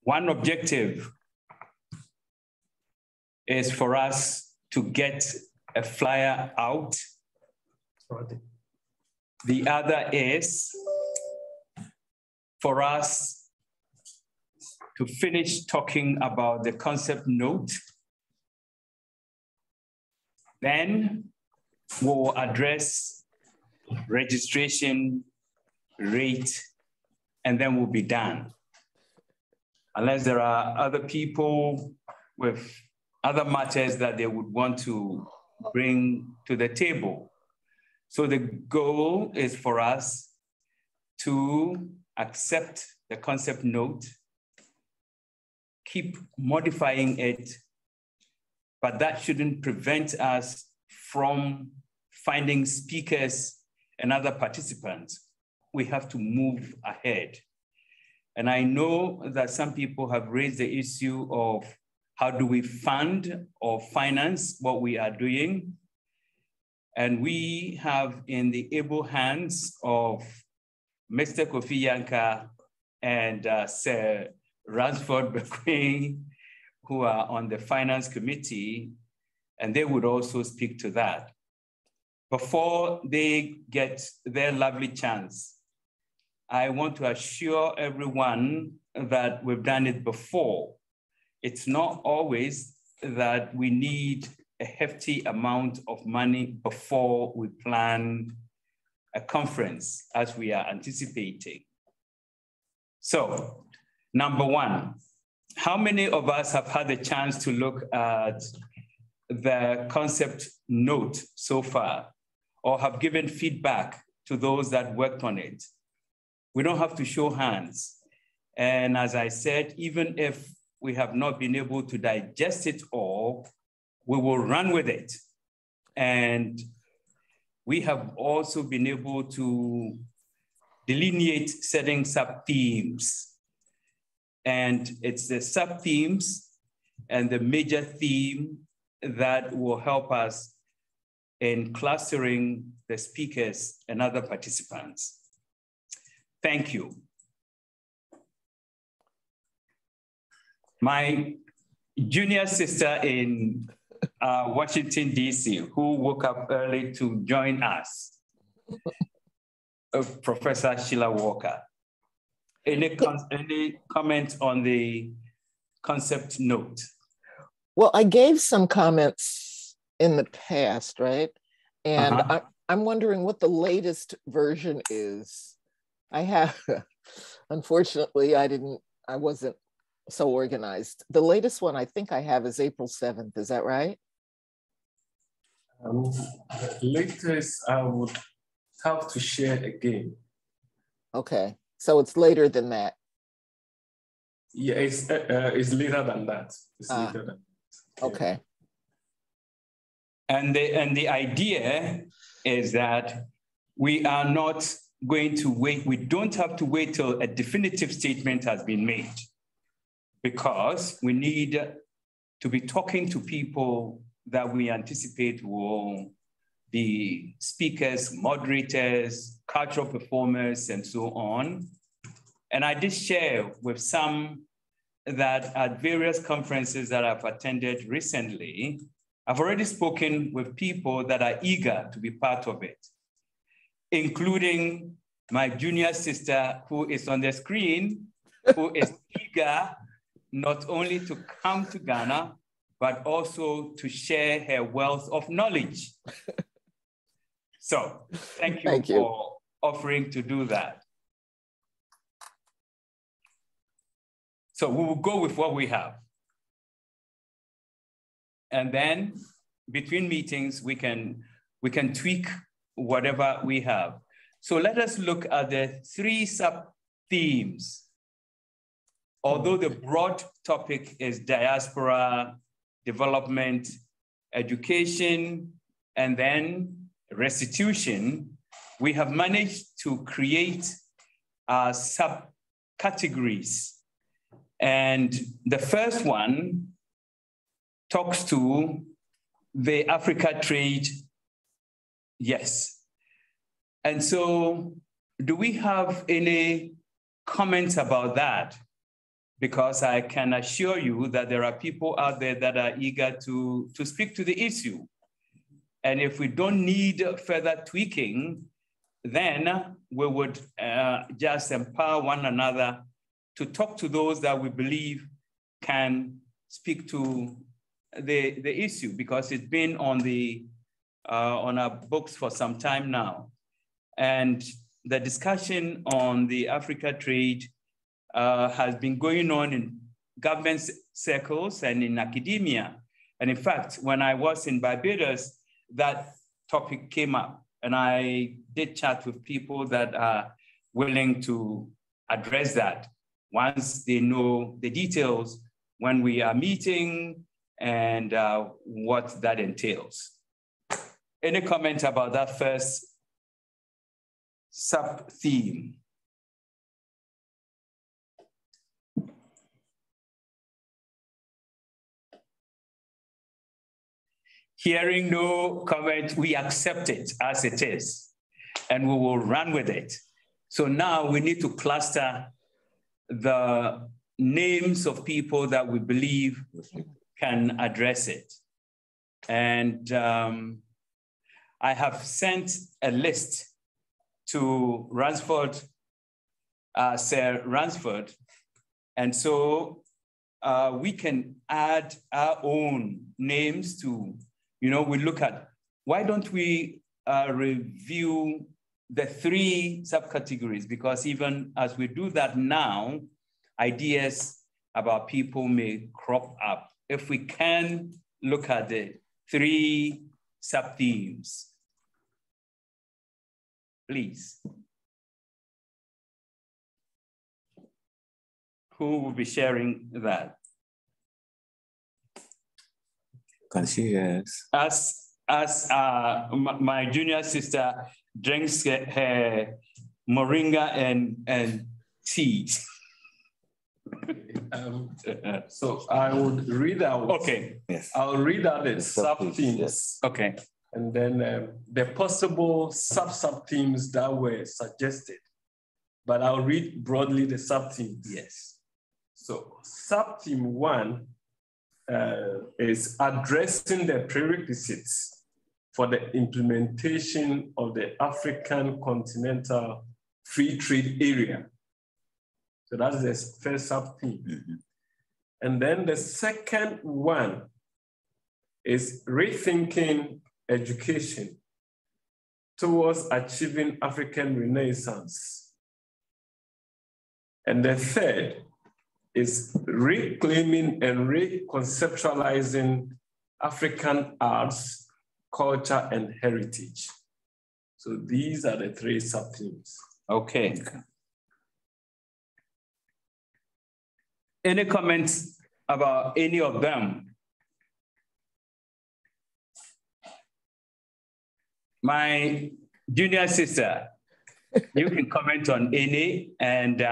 One objective is for us to get a flyer out. The other is for us to finish talking about the concept note. Then we'll address registration rate, and then we'll be done. Unless there are other people with other matters that they would want to bring to the table. So the goal is for us to accept the concept note, keep modifying it, but that shouldn't prevent us from finding speakers and other participants. We have to move ahead. And I know that some people have raised the issue of how do we fund or finance what we are doing? And we have in the able hands of Mr. Kofi Yanka and Sir Ransford Bequin, who are on the finance committee, and they would also speak to that. Before they get their lovely chance, I want to assure everyone that we've done it before. It's not always that we need a hefty amount of money before we plan a conference, as we are anticipating. So, number one, how many of us have had the chance to look at the concept note so far, or have given feedback to those that worked on it? We don't have to show hands. And as I said, even if we have not been able to digest it all, we will run with it. And we have also been able to delineate certain sub-themes. And it's the sub-themes and the major theme that will help us in clustering the speakers and other participants. Thank you. My junior sister in Washington, D.C., who woke up early to join us, Professor Sheila Walker. Any comment on the concept note? Well, I gave some comments in the past, right? And I'm wondering what the latest version is. I have, unfortunately, I wasn't so organized. The latest one I think I have is April 7th. Is that right? The latest, I would have to share again. Okay, so it's later than that. Yeah, it's later than that. It's later than that. Okay. And the idea is that we are not going to wait. We don't have to wait till a definitive statement has been made, because we need to be talking to people that we anticipate will be speakers, moderators, cultural performers, and so on. And I did share with some that at various conferences that I've attended recently, I've already spoken with people that are eager to be part of it, including my junior sister who is on the screen, who is eager not only to come to Ghana, but also to share her wealth of knowledge. So thank you for offering to do that. So we will go with what we have. And then between meetings, we can tweak whatever we have. So let us look at the 3 sub-themes. Although the broad topic is diaspora, development, education, and then restitution, we have managed to create subcategories. And the first one talks to the Africa trade, yes. And so do we have any comments about that? because I can assure you that there are people out there that are eager to speak to the issue. And if we don't need further tweaking, then we would just empower one another to talk to those that we believe can speak to the issue, because it's been on our books for some time now. And the discussion on the Africa trade has been going on in government circles and in academia. And in fact, when I was in Barbados, that topic came up, and I did chat with people that are willing to address that once they know the details when we are meeting and what that entails. Any comment about that first sub-theme? Hearing no comment, we accept it as it is, and we will run with it. So now we need to cluster the names of people that we believe can address it. And I have sent a list to Ransford, Sir Ransford, and so we can add our own names to, we look at, why don't we review the 3 subcategories? Because even as we do that now, ideas about people may crop up. If we can look at the 3 sub-themes, please. Who will be sharing that? Can she, yes. As my junior sister drinks her moringa and tea. So I would read out. Okay. Yes. I'll read out the sub-themes. Yes. Okay. And then the possible sub-themes that were suggested. But I'll read broadly the sub-themes. Yes. So sub-theme 1 is addressing the prerequisites for the implementation of the African Continental Free Trade Area. So that's the first sub-theme. Mm-hmm. And then the second one is rethinking education towards achieving African Renaissance. And the third is reclaiming and reconceptualizing African arts, culture, and heritage. So these are the 3 sub-themes. Okay. Any comments about any of them? My junior sister, you can comment on any, and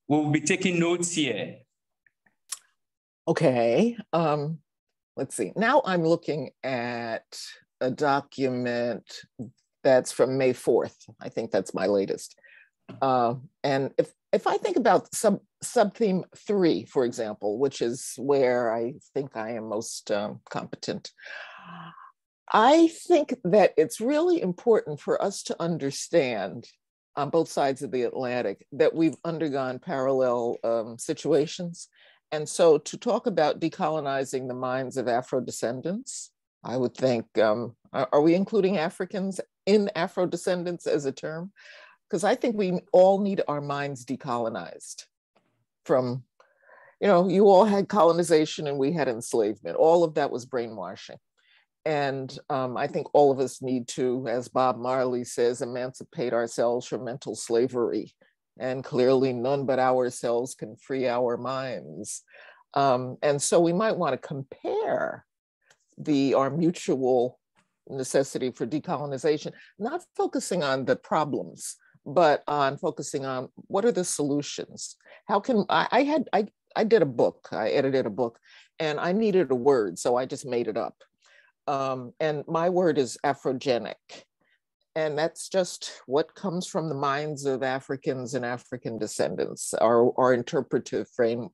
we'll be taking notes here. Okay, let's see. Now I'm looking at a document that's from May 4th. I think that's my latest. And if I think about sub-theme 3, for example, which is where I think I am most competent, I think that it's really important for us to understand on both sides of the Atlantic that we've undergone parallel situations. And so to talk about decolonizing the minds of Afro-descendants, I would think, are we including Africans in Afro-descendants as a term? Because I think we all need our minds decolonized from, you all had colonization and we had enslavement. All of that was brainwashing. And I think all of us need to, as Bob Marley says, emancipate ourselves from mental slavery. And clearly none but ourselves can free our minds. And so we might want to compare our mutual necessity for decolonization, not focusing on the problems, but on focusing on what are the solutions? How can, I did a book, I edited a book, and I needed a word, so I just made it up. And my word is Afrogenic. And that's just what comes from the minds of Africans and African descendants, our interpretive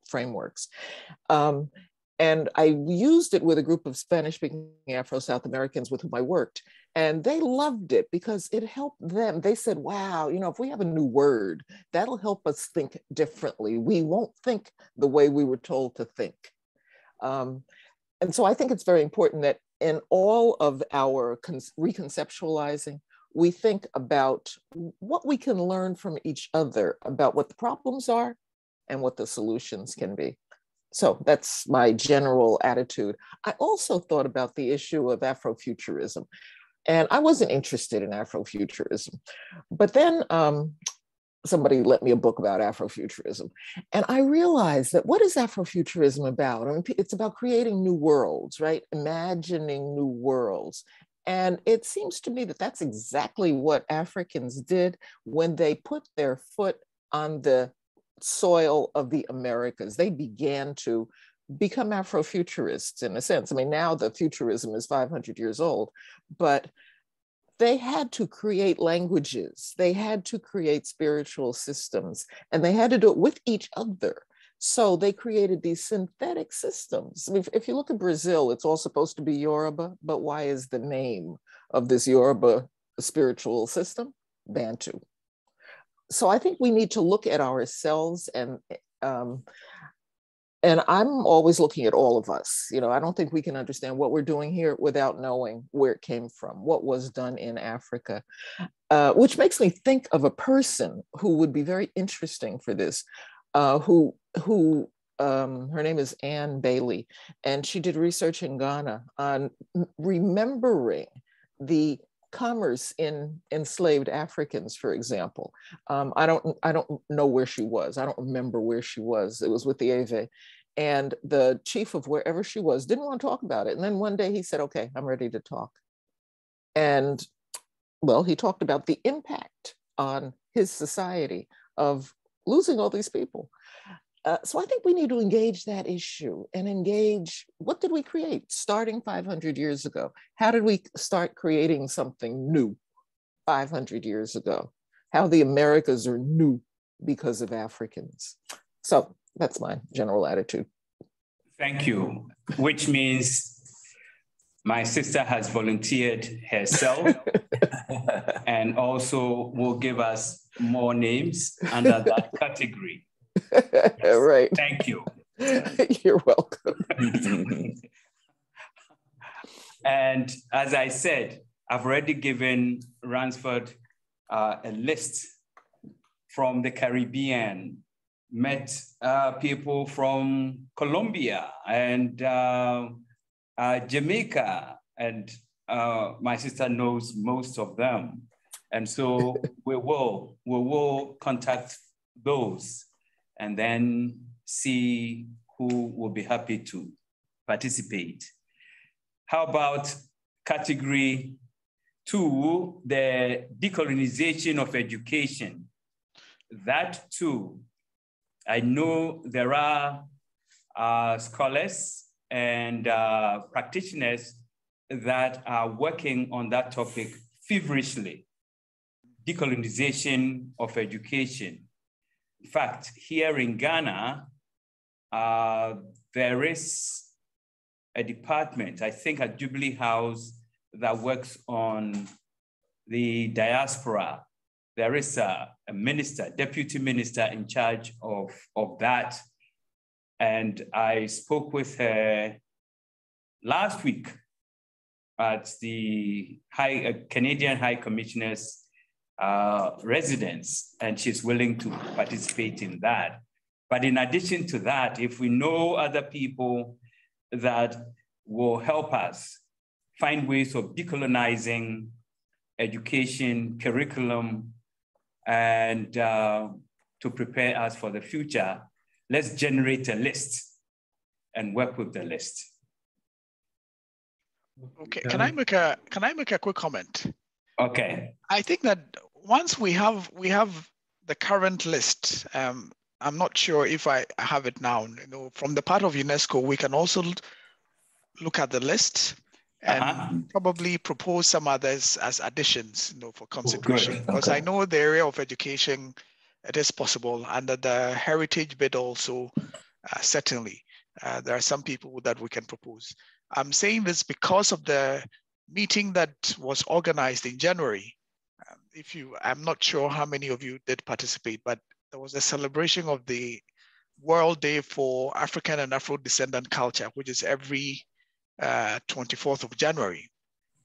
frameworks. And I used it with a group of Spanish-speaking Afro-South Americans with whom I worked, and they loved it because it helped them. They said, wow, if we have a new word, that'll help us think differently. We won't think the way we were told to think. And so I think it's very important that in all of our reconceptualizing, we think about what we can learn from each other about what the problems are and what the solutions can be. So that's my general attitude. I also thought about the issue of Afrofuturism, and I wasn't interested in Afrofuturism. But then somebody lent me a book about Afrofuturism, and I realized that what is Afrofuturism about? I mean, it's about creating new worlds, right? Imagining new worlds. And it seems to me that that's exactly what Africans did when they put their foot on the soil of the Americas. They began to become Afrofuturists in a sense. I mean, now the futurism is 500 years old, but they had to create languages, they had to create spiritual systems, and they had to do it with each other. So they created these synthetic systems. I mean, if you look at Brazil, it's all supposed to be Yoruba, but why is the name of this Yoruba spiritual system Bantu? So I think we need to look at ourselves, and I'm always looking at all of us. I don't think we can understand what we're doing here without knowing where it came from, what was done in Africa, which makes me think of a person who would be very interesting for this, her name is Anne Bailey, and she did research in Ghana on remembering the commerce in enslaved Africans, for example. I don't know where she was. I don't remember where she was. It was with the Ave. And the chief of wherever she was didn't want to talk about it. And then one day he said, okay, I'm ready to talk. And well, he talked about the impact on his society of losing all these people. So I think we need to engage that issue and engage, what did we create starting 500 years ago? How did we start creating something new 500 years ago? How the Americas are new because of Africans. So that's my general attitude. Thank you, which means my sister has volunteered herself and also will give us more names under that category. Yes. Right. Thank you. You're welcome. And as I said, I've already given Ransford a list from the Caribbean, met people from Colombia and Jamaica, and my sister knows most of them. And so we will contact those and then see who will be happy to participate. How about category 2, the decolonization of education? That too, I know there are scholars and practitioners that are working on that topic feverishly. Decolonization of education. In fact, here in Ghana, there is a department, I think at Jubilee House, that works on the diaspora. There is a minister, deputy minister in charge of that. And I spoke with her last week at the Canadian High Commissioner's residence, and she's willing to participate in that. But in addition to that, if we know other people that will help us find ways of decolonizing education, curriculum, and to prepare us for the future, let's generate a list and work with the list. Okay, can I make a quick comment? Okay. I think that once we have the current list, I'm not sure if I have it now. From the part of UNESCO, we can also look at the list and probably propose some others as additions, for consideration. Because I know the area of education, it is possible. Under the heritage bit also, certainly, there are some people that we can propose. I'm saying this because of the meeting that was organized in January. I'm not sure how many of you did participate, but there was a celebration of the World Day for African and Afro-Descendant Culture, which is every 24th of January.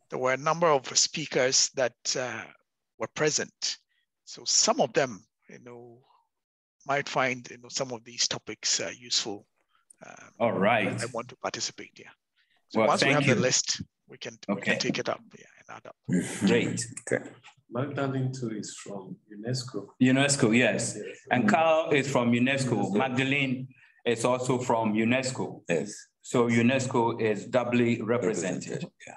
There were a number of speakers that were present. So some of them, might find some of these topics useful. All right. I want to participate. Yeah. So well, once we have you. the list, we can take it up. Yeah, and add up. Great. Okay. Magdalene too is from UNESCO. UNESCO, yes. And Carl is from UNESCO. Magdalene is also from UNESCO. Yes. So UNESCO is doubly represented. Yeah.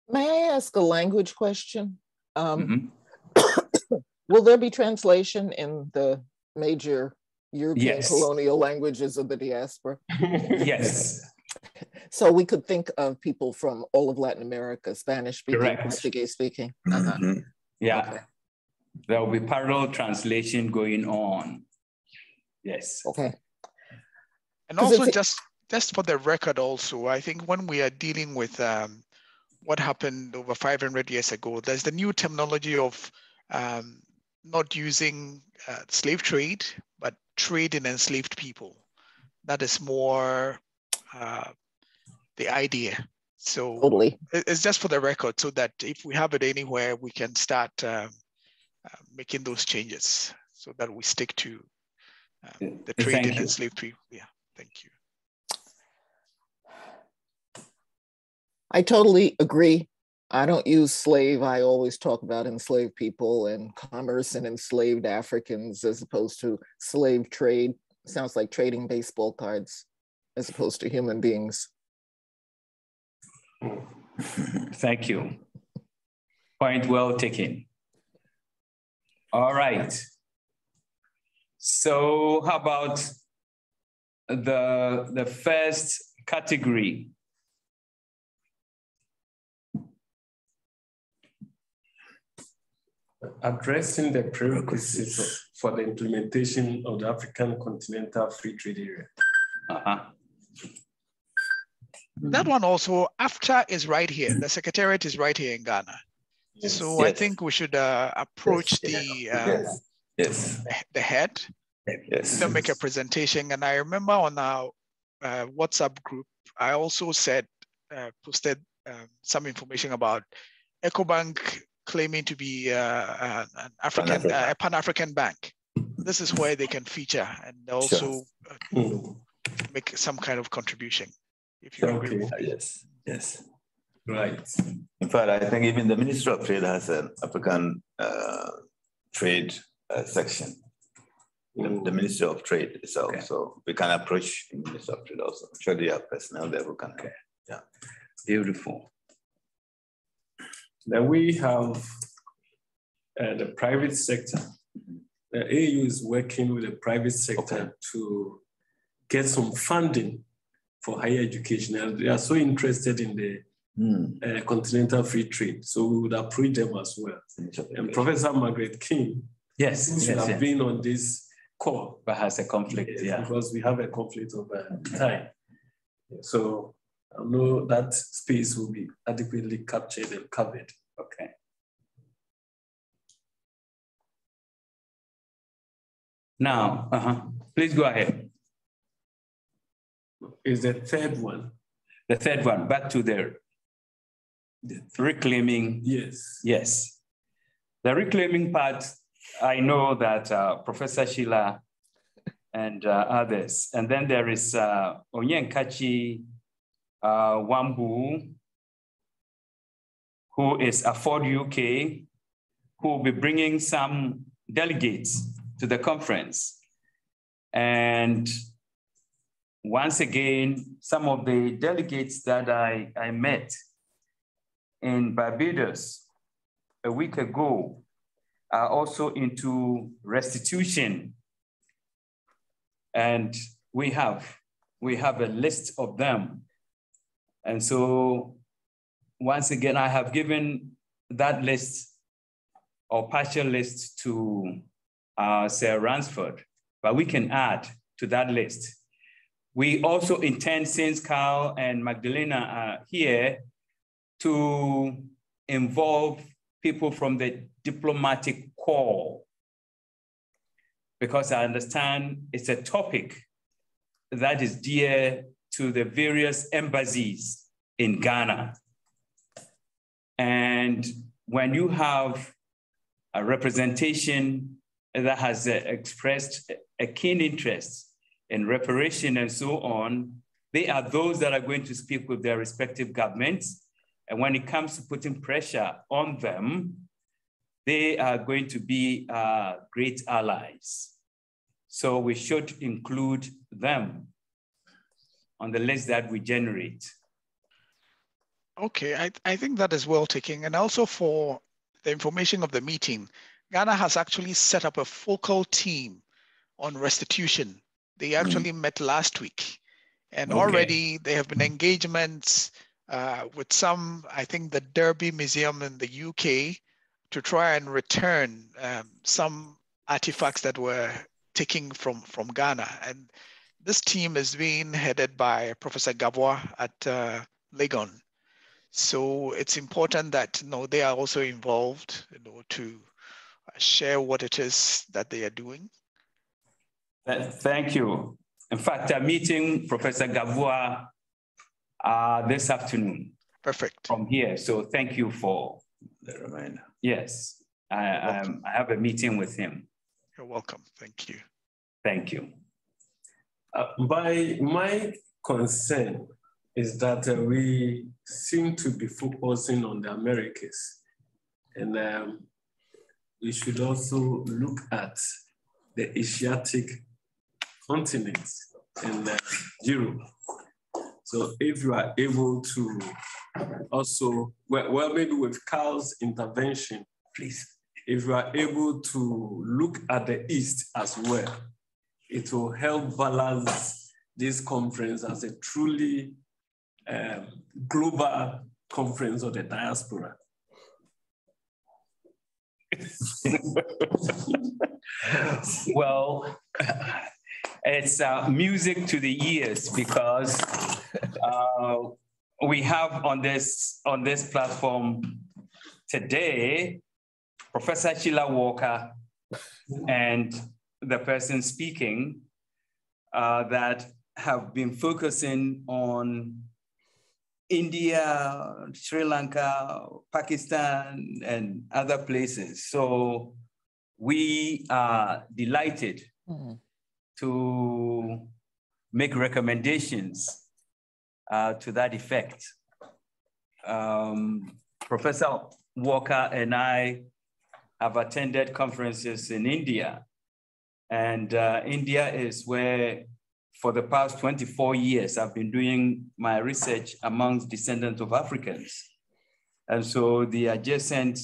May I ask a language question? Will there be translation in the major European colonial languages of the diaspora? Yes. So we could think of people from all of Latin America, Spanish speaking, Correct. Portuguese speaking. Yeah. Okay. There will be parallel translation going on. Yes. Okay. And also just for the record also, I think when we are dealing with what happened over 500 years ago, there's the new terminology of not using slave trade, but trade in enslaved people. That is more the idea. So totally. It's just for the record, so that if we have it anywhere, we can start making those changes so that we stick to the trade in enslaved people. Yeah, thank you. I totally agree. I don't use slave. I always talk about enslaved people and commerce and enslaved Africans as opposed to slave trade. Sounds like trading baseball cards as opposed to human beings. Thank you. Point well taken. All right. So how about the first category? Addressing the prerequisites for the implementation of the African Continental Free Trade Area. That one also, AFTA is right here. The Secretariat is right here in Ghana. Yes. So I think we should approach the head, to make a presentation. And I remember on our WhatsApp group, I also posted some information about EcoBank claiming to be a Pan-African bank. This is where they can feature and also make some kind of contribution. If you agree with me. Yes. Right. In fact, I think even the Ministry of Trade has an African trade section. The Ministry of Trade itself. Okay. So we can approach the Ministry of Trade also. I'm sure they have personnel there who can. Okay. Yeah. Beautiful. Then we have the private sector. The AU is working with the private sector to get some funding for higher education. And they are so interested in the continental free trade. So we would approach them as well. And Professor Margaret King should have been on this call. But has a conflict, because we have a conflict of time. So I know that space will be adequately captured and covered. Okay. Now, please go ahead. Is the third one. The third one, back to the reclaiming. Yes. Yes. The reclaiming part, I know that Professor Sheila and others, and then there is Onyenkachi Wambu, who is Afford UK, who will be bringing some delegates to the conference. And once again, some of the delegates that I met in Barbados a week ago are also into restitution. And we have a list of them And so once again, I have given that list or partial list to Sarah Ransford, but we can add to that list. We also intend, since Carl and Magdalena are here, to involve people from the diplomatic corps, because I understand it's a topic that is dear to the various embassies in Ghana. And when you have a representation that has expressed a keen interest in reparation and so on, they are those that are going to speak with their respective governments. And when it comes to putting pressure on them, they are going to be great allies. So we should include them on the list that we generate. Okay, I think that is well taken. And also for the information of the meeting, Ghana has actually set up a focal team on restitution. They actually met last week, and already there have been engagements with some, I think the Derby Museum in the UK, to try and return some artifacts that were taken from Ghana. And this team is being headed by Professor Gabwa at Legon. So it's important that they are also involved to share what it is that they are doing. Thank you. In fact, I'm meeting Professor Gabwa this afternoon. Perfect. From here. So thank you for the reminder. Yes, I have a meeting with him. You're welcome. Thank you. Thank you. By my concern is that we seem to be focusing on the Americas, and we should also look at the Asiatic continent and Europe. So if you are able to also, well, maybe with Carl's intervention, please, if you are able to look at the East as well, it will help balance this conference as a truly global conference of the diaspora. Well, it's music to the ears, because we have on this platform today Professor Sheila Walker and the person speaking that have been focusing on India, Sri Lanka, Pakistan, and other places. So we are delighted to make recommendations to that effect. Professor Walker and I have attended conferences in India, and India is where, for the past 24 years, I've been doing my research amongst descendants of Africans. And so the adjacent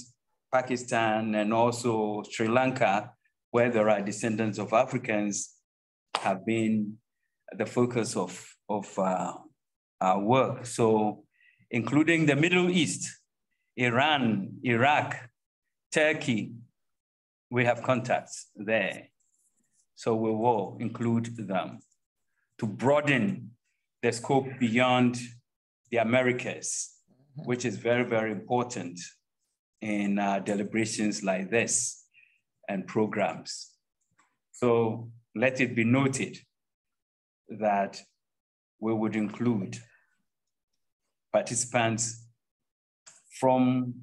Pakistan and also Sri Lanka, where there are descendants of Africans, have been the focus of our work. So including the Middle East, Iran, Iraq, Turkey, we have contacts there. So we will include them to broaden the scope beyond the Americas, which is very, very important in deliberations like this and programs. So let it be noted that we would include participants from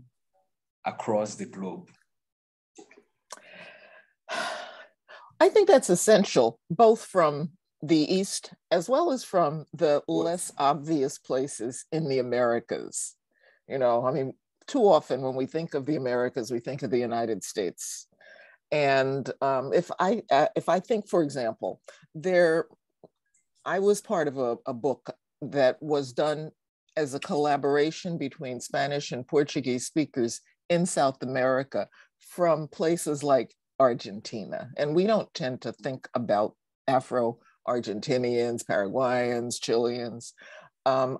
across the globe. I think that's essential, both from the East as well as from the less obvious places in the Americas. I mean, too often when we think of the Americas, we think of the United States. And if I think, for example, I was part of a book that was done as a collaboration between Spanish and Portuguese speakers in South America from places like Argentina. And we don't tend to think about Afro-Argentinians, Paraguayans, Chileans.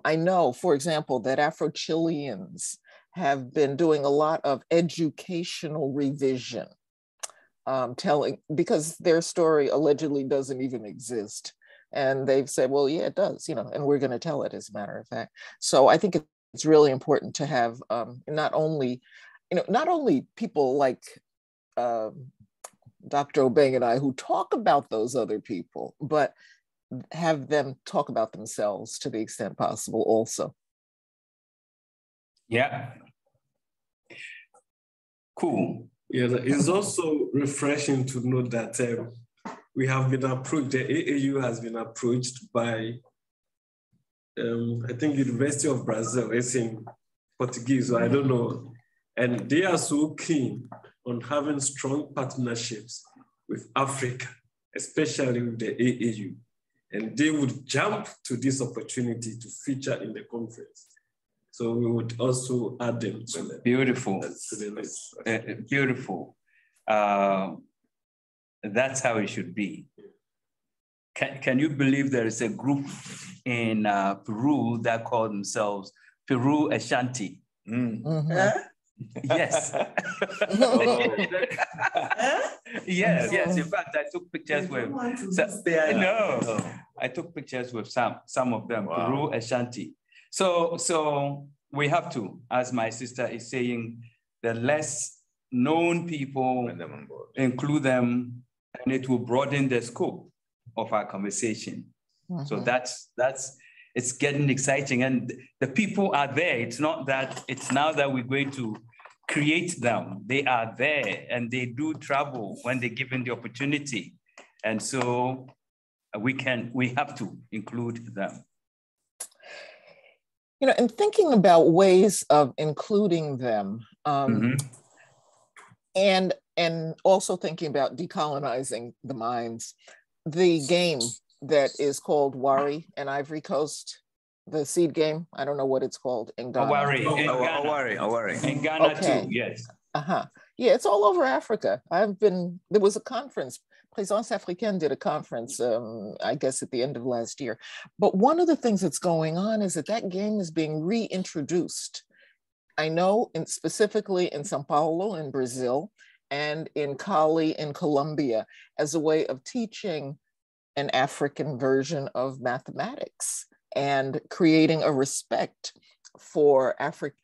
I know, for example, that Afro-Chileans have been doing a lot of educational revision, because their story allegedly doesn't even exist. And they've said, well, yeah, it does, and we're going to tell it, as a matter of fact. So I think it's really important to have not only people like Dr. Obeng and I who talk about those other people, but have them talk about themselves to the extent possible also. Yeah. Cool. Yeah, it's also refreshing to know that we have been approached, the AAU has been approached by, I think, University of Brazil. It's in Portuguese, so I don't know. And they are so keen on having strong partnerships with Africa, especially with the AAU. And they would jump to this opportunity to feature in the conference. So we would also add them to the, beautiful. To the list. Beautiful. That's how it should be. Can you believe there is a group in Peru that call themselves Peru Ashanti? Yes. Yes. In fact, I took pictures with. I took pictures with some of them. Wow. Peru Ashanti. So we have to, as my sister is saying, the less known people, include them, and it will broaden the scope of our conversation. Mm-hmm. So it's getting exciting, and the people are there. It's not that it's now that we're going to create them. They are there, and they do travel when they're given the opportunity, and so we have to include them. And thinking about ways of including them, and also thinking about decolonizing the minds, the game that is called Wari in Ivory Coast, the seed game, I don't know what it's called in Ghana. Wari. In Ghana too, yes. Yeah, it's all over Africa. There was a conference, Présence Africaine did a conference, I guess at the end of last year. But one of the things that's going on is that game is being reintroduced. I know specifically in Sao Paulo in Brazil and in Cali in Colombia as a way of teaching an African version of mathematics and creating a respect for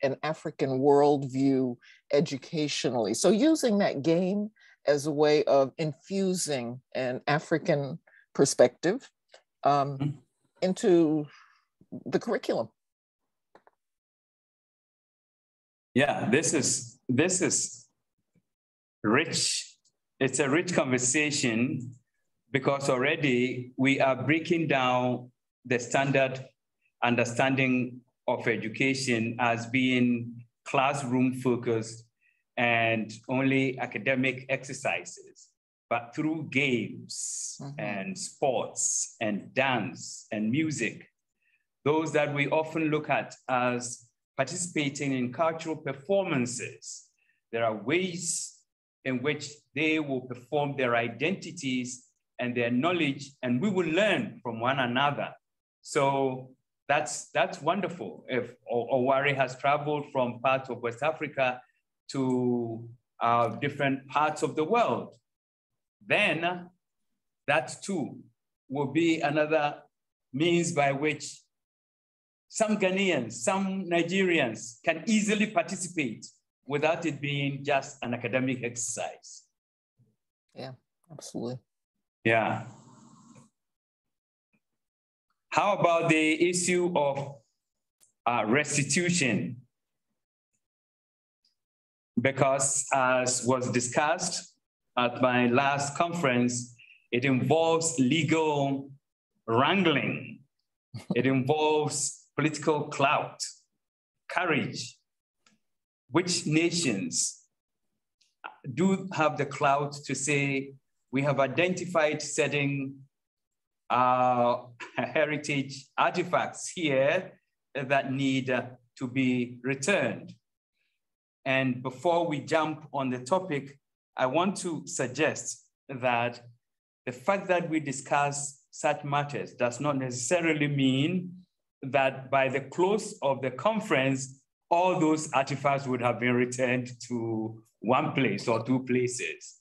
an African worldview educationally. So using that game as a way of infusing an African perspective into the curriculum. Yeah, this is rich. It's a rich conversation because already we are breaking down the standard understanding of education as being classroom focused and only academic exercises, but through games and sports and dance and music, those that we often look at as participating in cultural performances. There are ways in which they will perform their identities and their knowledge, and we will learn from one another. So that's wonderful. If Owari has traveled from parts of West Africa to different parts of the world, then that too will be another means by which some Ghanaians, some Nigerians can easily participate without it being just an academic exercise. Yeah, absolutely. Yeah. How about the issue of restitution? Because as was discussed at my last conference, it involves legal wrangling. It involves political clout, courage. Which nations do have the clout to say, we have identified certain heritage artifacts here that need to be returned? And before we jump on the topic, I want to suggest that the fact that we discuss such matters does not necessarily mean that by the close of the conference, all those artifacts would have been returned to one place or two places.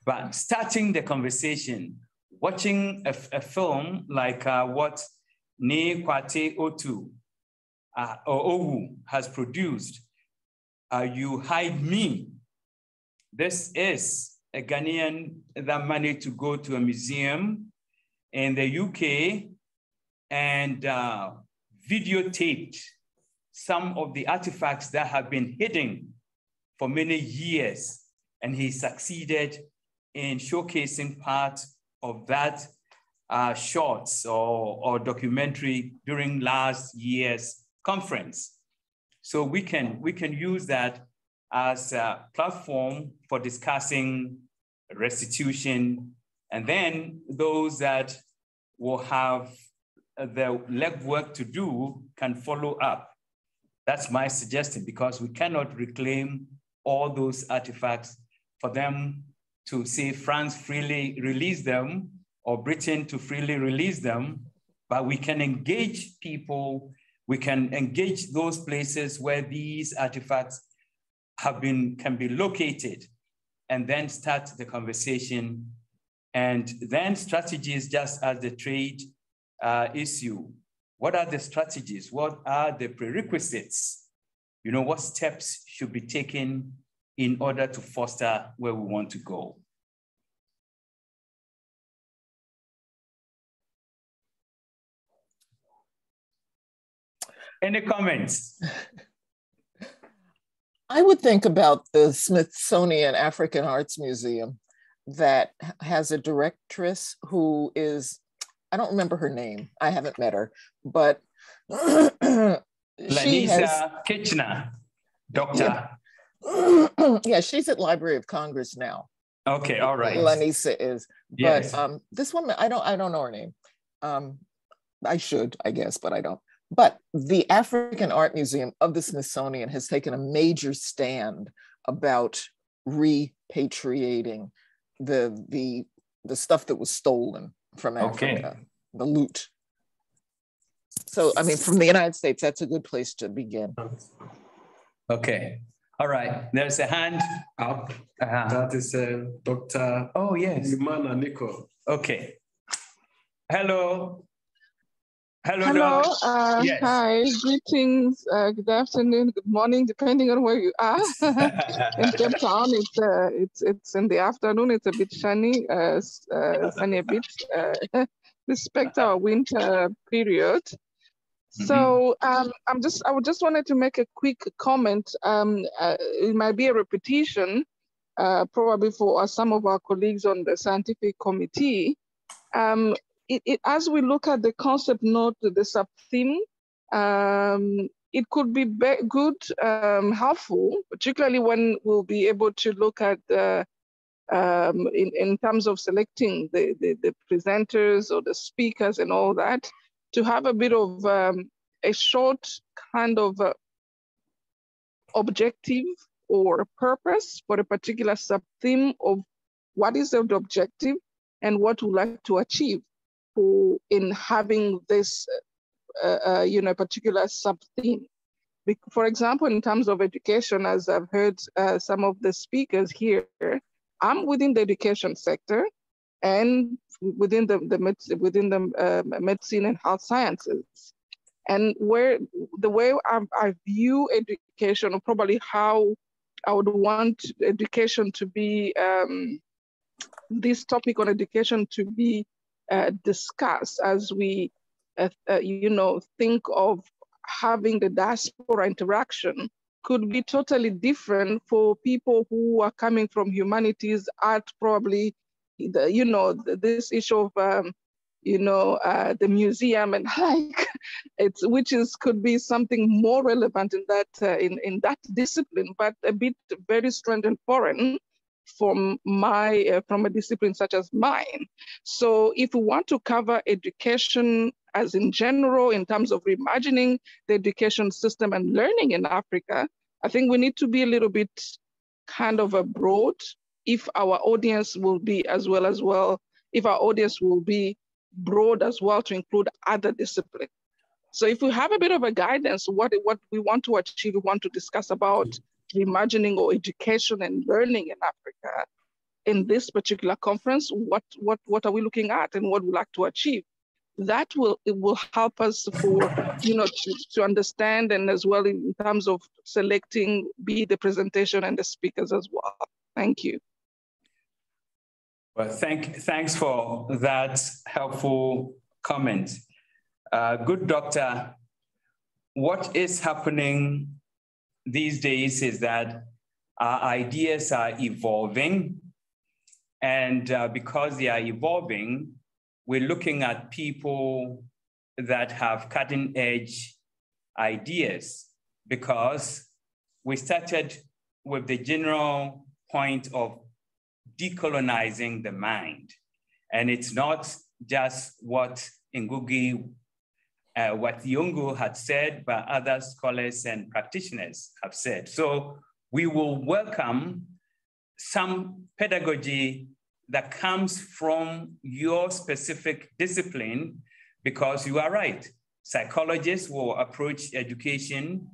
But starting the conversation, watching a film like what Ne Kwate Otu or Owu has produced, You Hide Me. This is a Ghanaian that managed to go to a museum in the UK and videotaped some of the artifacts that have been hidden for many years. And he succeeded in showcasing part of that shorts or documentary during last year's conference. So we can use that as a platform for discussing restitution, and then those that will have the legwork to do can follow up. That's my suggestion, because we cannot reclaim all those artifacts for them to say France freely release them or Britain to freely release them, but we can engage people, we can engage those places where these artifacts can be located, and then start the conversation. And then strategies, just as the trade issue. What are the strategies? What are the prerequisites? You know, what steps should be taken in order to foster where we want to go? Any comments? I would think about the Smithsonian African Arts Museum that has a directress who is, I don't remember her name. I haven't met her, but she has Kitchener, doctor. Yeah, she's at Library of Congress now. Okay, all right. Lanisa is, yes. But this woman, I don't know her name. I should, I guess, but I don't. But the African Art Museum of the Smithsonian has taken a major stand about repatriating the stuff that was stolen from Africa, the loot. So, I mean, from the United States, that's a good place to begin. Okay. All right. There's a hand up. That is Dr. Oh, yes. Imana Nico. Okay. Hello. Hello. Yes. Hi. Greetings. Good afternoon. Good morning, depending on where you are. In Cape Town, it's in the afternoon. It's a bit sunny. Sunny a bit. Respect our winter period. So I would just wanted to make a quick comment. It might be a repetition, probably for some of our colleagues on the scientific committee. As we look at the concept note, the sub-theme, it could be good, helpful, particularly when we'll be able to look at in terms of selecting the presenters or the speakers and all that, to have a bit of a short kind of objective or a purpose for a particular sub-theme of what is the objective and what we'd like to achieve in having this particular sub-theme. For example, in terms of education, as I've heard some of the speakers here, I'm within the education sector and within the medicine and health sciences. And the way I view education, or probably how I would want education to be, this topic on education to be discussed as we, think of having the diaspora interaction, could be totally different for people who are coming from humanities, art, probably, this issue of, the museum and like, could be something more relevant in that in that discipline, but a bit very strange and foreign from a discipline such as mine. So if we want to cover education as in general, in terms of reimagining the education system and learning in Africa, I think we need to be a little bit kind of a broad, if our audience will be if our audience will be broad as well to include other disciplines. So if we have a bit of a guidance, what we want to achieve, we want to discuss about reimagining or education and learning in Africa in this particular conference, what are we looking at and what we'd like to achieve? It will help us for, to understand, and as well in terms of selecting, be the presentation and the speakers as well. Thank you. Well, thanks for that helpful comment. Good doctor, what is happening these days is that our ideas are evolving, and because they are evolving, we're looking at people that have cutting edge ideas, because we started with the general point of decolonizing the mind. And it's not just what Ngugi, what Yungu had said, but other scholars and practitioners have said. So we will welcome some pedagogy that comes from your specific discipline, because you are right. Psychologists will approach education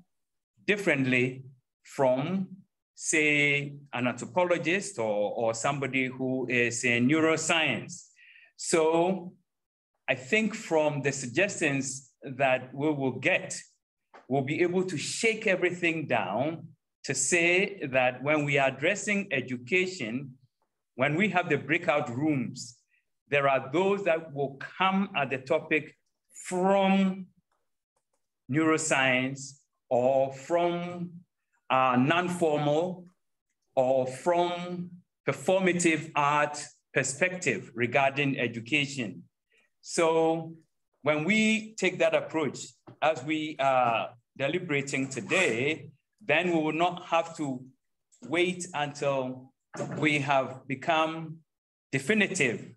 differently from, say, an anthropologist or somebody who is in neuroscience. So I think from the suggestions that we will get, we'll be able to shake everything down to say that when we are addressing education, when we have the breakout rooms, there are those that will come at the topic from neuroscience or from non-formal or from performative art perspective regarding education. So when we take that approach, as we are deliberating today, then we will not have to wait until we have become definitive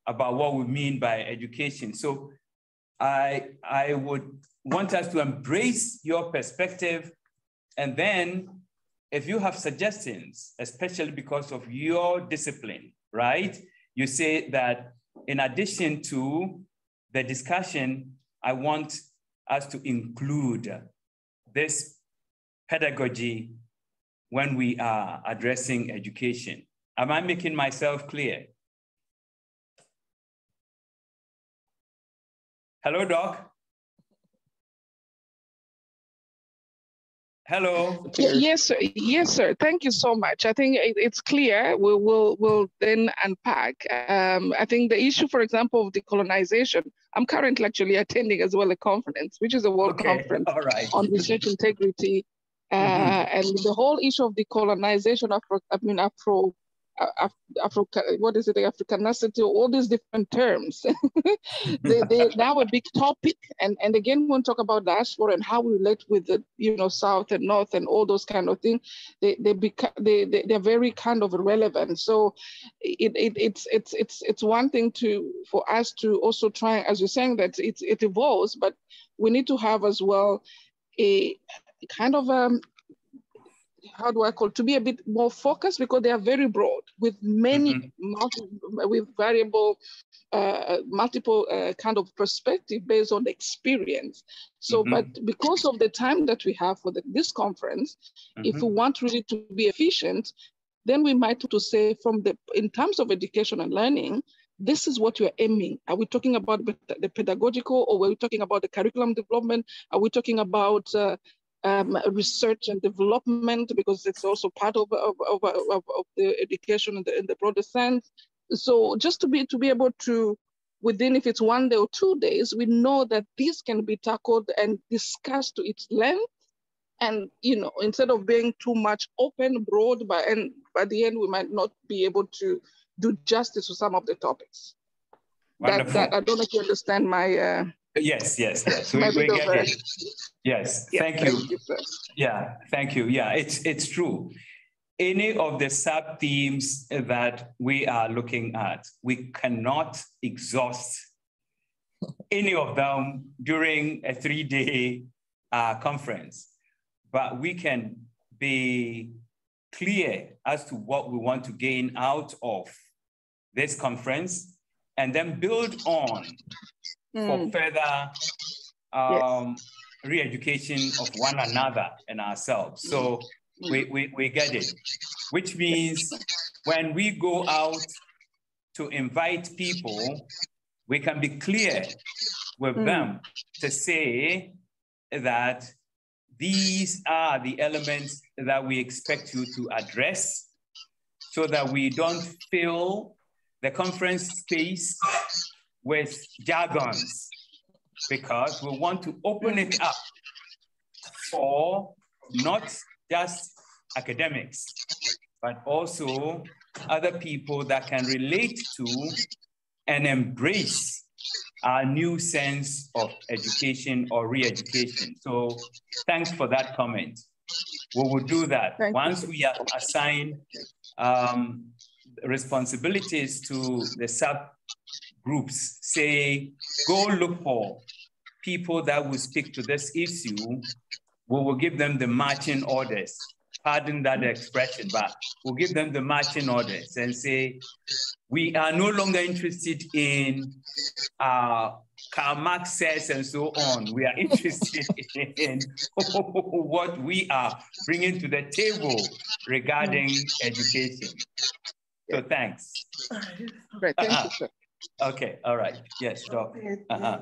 about what we mean by education. So I would want us to embrace your perspective, and then if you have suggestions, especially because of your discipline, right? You say that in addition to the discussion, I want us to include this pedagogy when we are addressing education. Am I making myself clear? Hello, Doc. Hello. Yes, sir. Yes, sir. Thank you so much. I think it's clear. We'll then unpack. I think the issue, for example, of decolonization, I'm currently actually attending as well a conference, which is a world conference on research integrity. And the whole issue of decolonization, what is it, the Africanity, all these different terms. they now a big topic. And again, when we talk about diaspora and how we relate with the South and North and all those kind of things, they're very kind of relevant. So it's one thing for us to also try, as you're saying, that it evolves, but we need to have as well a kind of how do I call it, to be a bit more focused, because they are very broad with many with variable multiple kind of perspective based on experience. So, but because of the time that we have for this conference, if we want really to be efficient, then we might have to say in terms of education and learning, this is what you're aiming. Are we talking about the pedagogical, or are we talking about the curriculum development? Are we talking about research and development, because it's also part of the education in the broader sense? So just to be able to, within, if it's 1 day or 2 days, we know that this can be tackled and discussed to its length, and instead of being too much open, broad, and by the end we might not be able to do justice to some of the topics. Wonderful. That I don't know if you understand my. Yes. We get it. Yes, thank you. Yeah, thank you. Yeah, it's true. Any of the sub-themes that we are looking at, we cannot exhaust any of them during a 3-day conference, but we can be clear as to what we want to gain out of this conference, and then build on for further re-education of one another and ourselves. So we get it, which means when we go out to invite people, we can be clear with them to say that these are the elements that we expect you to address, so that we don't fill the conference space with jargons, because we want to open it up for not just academics, but also other people that can relate to and embrace our new sense of education or re-education. So thanks for that comment. We will do that. Once we have assigned responsibilities to the subgroups, say, go look for people that will speak to this issue, we will give them the marching orders. Pardon that expression, but we'll give them the marching orders and say, we are no longer interested in Karl Marx says and so on. We are interested in what we are bringing to the table regarding education. So thanks. Great, thank you, sir. Okay, all right. Yes, Doc.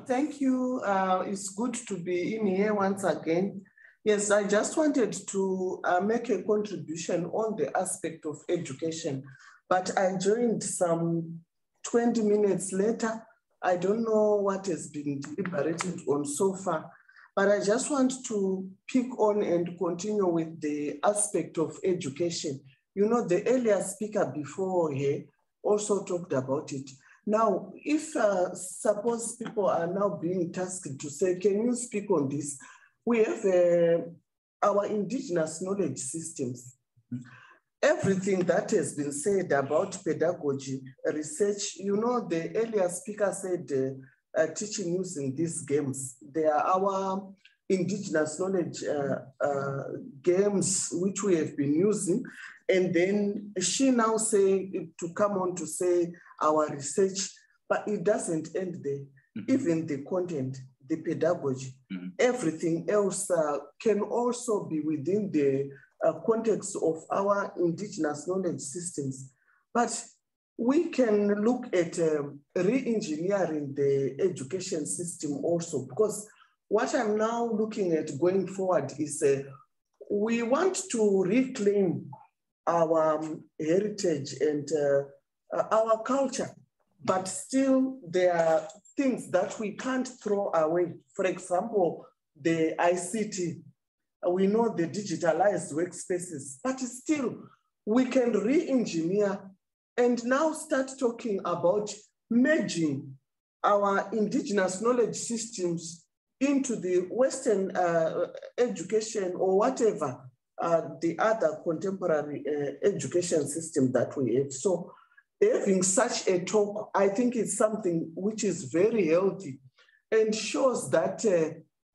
Thank you. It's good to be in here once again. Yes, I just wanted to make a contribution on the aspect of education, but I joined some 20 minutes later. I don't know what has been deliberated on so far, but I just want to pick on and continue with the aspect of education. You know, the earlier speaker before here also talked about it. Now, if suppose people are now being tasked to say, can you speak on this? We have our indigenous knowledge systems. Everything that has been said about pedagogy, research, you know, the earlier speaker said teaching using these games. They are our indigenous knowledge games, which we have been using. And then she now say to come on to say our research, but it doesn't end there. Even the content, the pedagogy, everything else can also be within the context of our indigenous knowledge systems. But we can look at re-engineering the education system also, because what I'm now looking at going forward is we want to reclaim our heritage and our culture, but still there are things that we can't throw away. For example, the ICT, we know the digitalized workspaces, but still we can re-engineer and now start talking about merging our indigenous knowledge systems into the Western education or whatever the other contemporary education system that we have. So having such a talk, I think it's something which is very healthy and shows that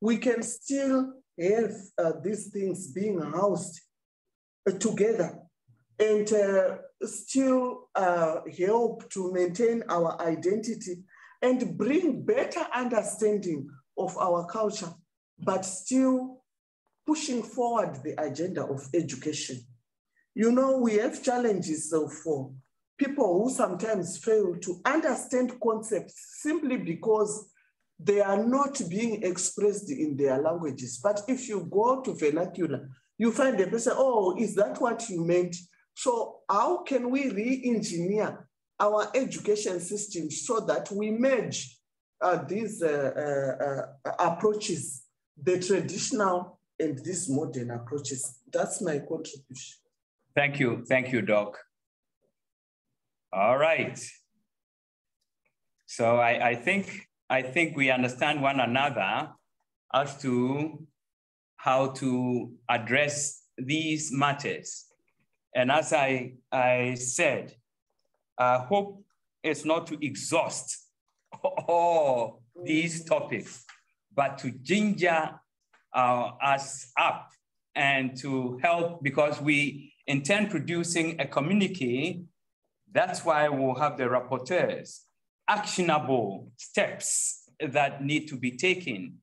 we can still have these things being housed together and still help to maintain our identity and bring better understanding of our culture, but still pushing forward the agenda of education. You know, we have challenges for people who sometimes fail to understand concepts simply because they are not being expressed in their languages. But if you go to vernacular, you find the person, oh, is that what you meant? So how can we re-engineer our education system so that we merge these approaches, the traditional and these modern approaches? That's my contribution. Thank you, Doc. All right. So I think we understand one another as to how to address these matters. And as I said, I hope it's not to exhaust all these topics, but to ginger us up and to help, because we intend producing a communique. That's why we'll have the rapporteurs, actionable steps that need to be taken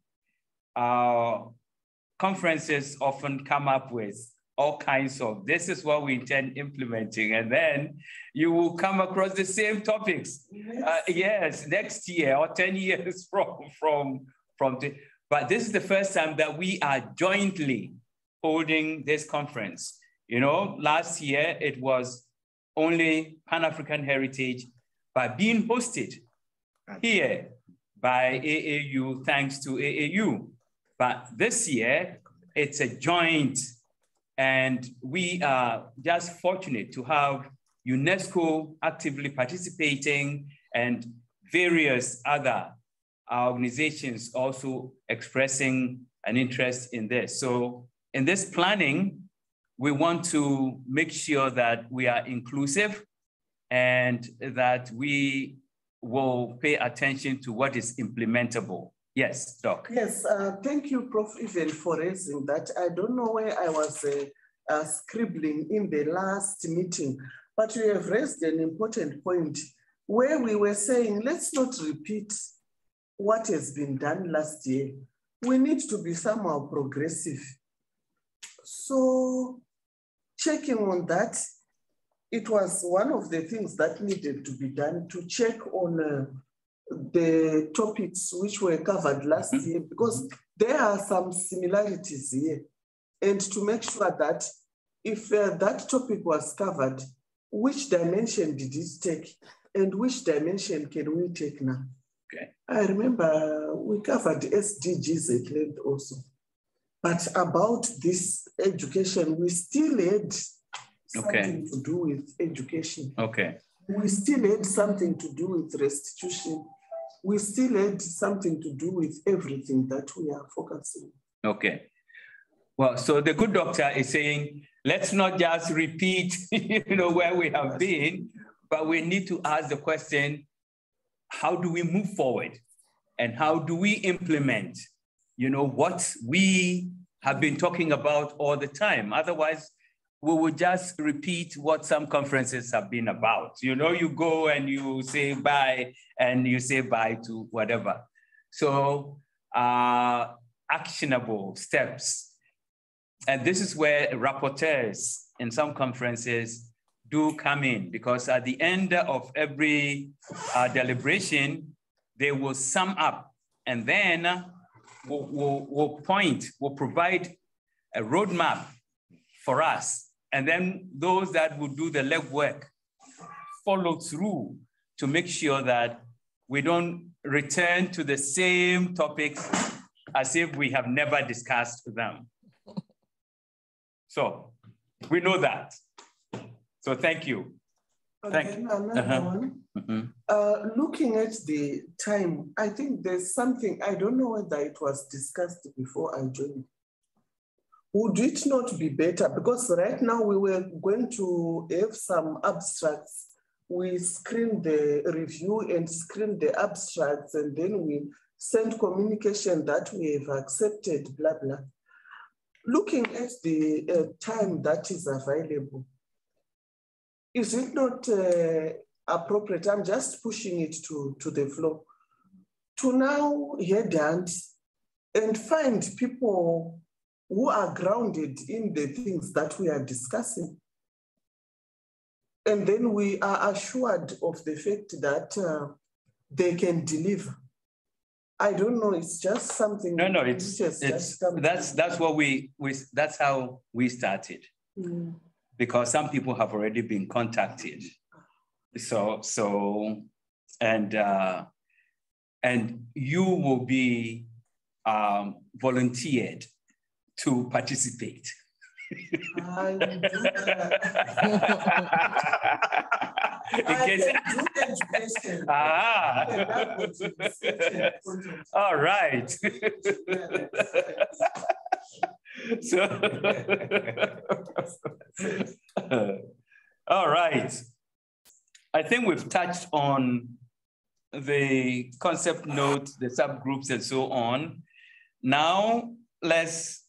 conferences often come up with all kinds of, this is what we intend implementing, and then you will come across the same topics. Yes, next year or 10 years from but this is the first time that we are jointly holding this conference. You know, last year it was only Pan-African Heritage, but being hosted here by AAU, thanks to AAU. But this year, it's a joint, and we are just fortunate to have UNESCO actively participating and various other organizations also expressing an interest in this. So in this planning, we want to make sure that we are inclusive and that we will pay attention to what is implementable. Yes, Doc. Yes, thank you, Prof. Even for raising that. I don't know where I was scribbling in the last meeting, but you have raised an important point where we were saying, let's not repeat what has been done last year. We need to be somehow progressive. So checking on that, it was one of the things that needed to be done, to check on the topics which were covered last year, because there are some similarities here. And to make sure that if that topic was covered, which dimension did it take and which dimension can we take now? Okay. I remember we covered SDGs at length also. But about this education, we still had something to do with education. Okay. We still had something to do with restitution. We still had something to do with everything that we are focusing. Okay. Well, so the good doctor is saying, let's not just repeat, where we have been, but we need to ask the question, how do we move forward? And how do we implement, what we have been talking about all the time? Otherwise, we will just repeat what some conferences have been about. You go and you say bye, and you say bye to whatever. So actionable steps. And this is where rapporteurs in some conferences do come in, because at the end of every deliberation, they will sum up, and then we'll provide a roadmap for us. And then those that will do the legwork follow through to make sure that we don't return to the same topics as if we have never discussed them. So we know that. So thank you. Another one. Looking at the time, I think there's something, I don't know whether it was discussed before I joined. Would it not be better? Because right now we were going to have some abstracts. We screen the review and screen the abstracts, and then we send communication that we have accepted, blah, blah. Looking at the time that is available, is it not appropriate? I'm just pushing it to the floor. To now headhunt and find people who are grounded in the things that we are discussing. And then we are assured of the fact that they can deliver. I don't know, it's just something. No, that's what that's how we started. Because some people have already been contacted. And you will be volunteered to participate. I will do education. All right. So, all right. I think we've touched on the concept note, the subgroups, and so on. Now, let's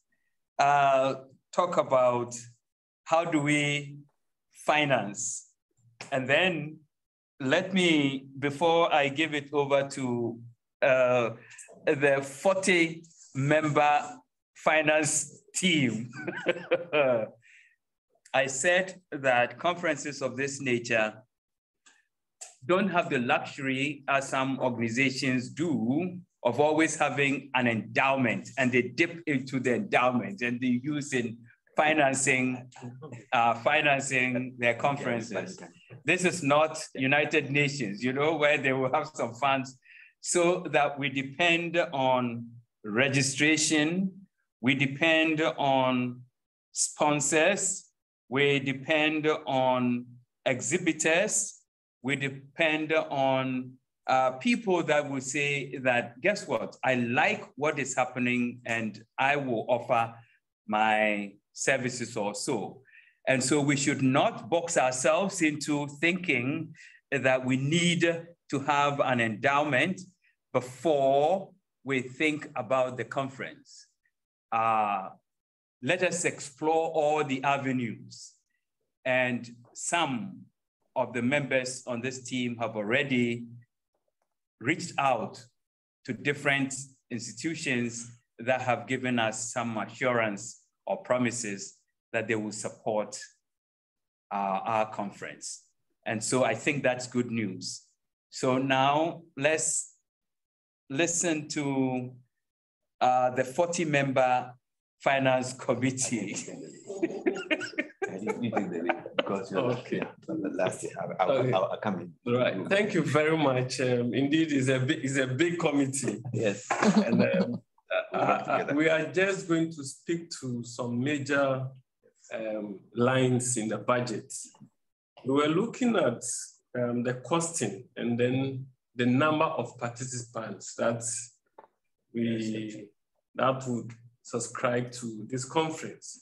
talk about how do we finance. And then let me, before I give it over to the 40 member finance team. I said that conferences of this nature don't have the luxury, as some organizations do, of always having an endowment, and they dip into the endowment and they use in financing their conferences. This is not United Nations, where they will have some funds, so that we depend on registration, we depend on sponsors, we depend on exhibitors, we depend on people that will say that, guess what? I like what is happening and I will offer my services also. And so we should not box ourselves into thinking that we need to have an endowment before we think about the conference. Let us explore all the avenues. And some of the members on this team have already reached out to different institutions that have given us some assurance or promises that they will support our conference. And so I think that's good news. So now let's listen to the 40-member finance committee. Okay. I'll come in. Right. Thank you very much. Indeed, it's a big committee. Yes. And we are just going to speak to some major lines in the budget. We were looking at the costing and then the number of participants that would subscribe to this conference.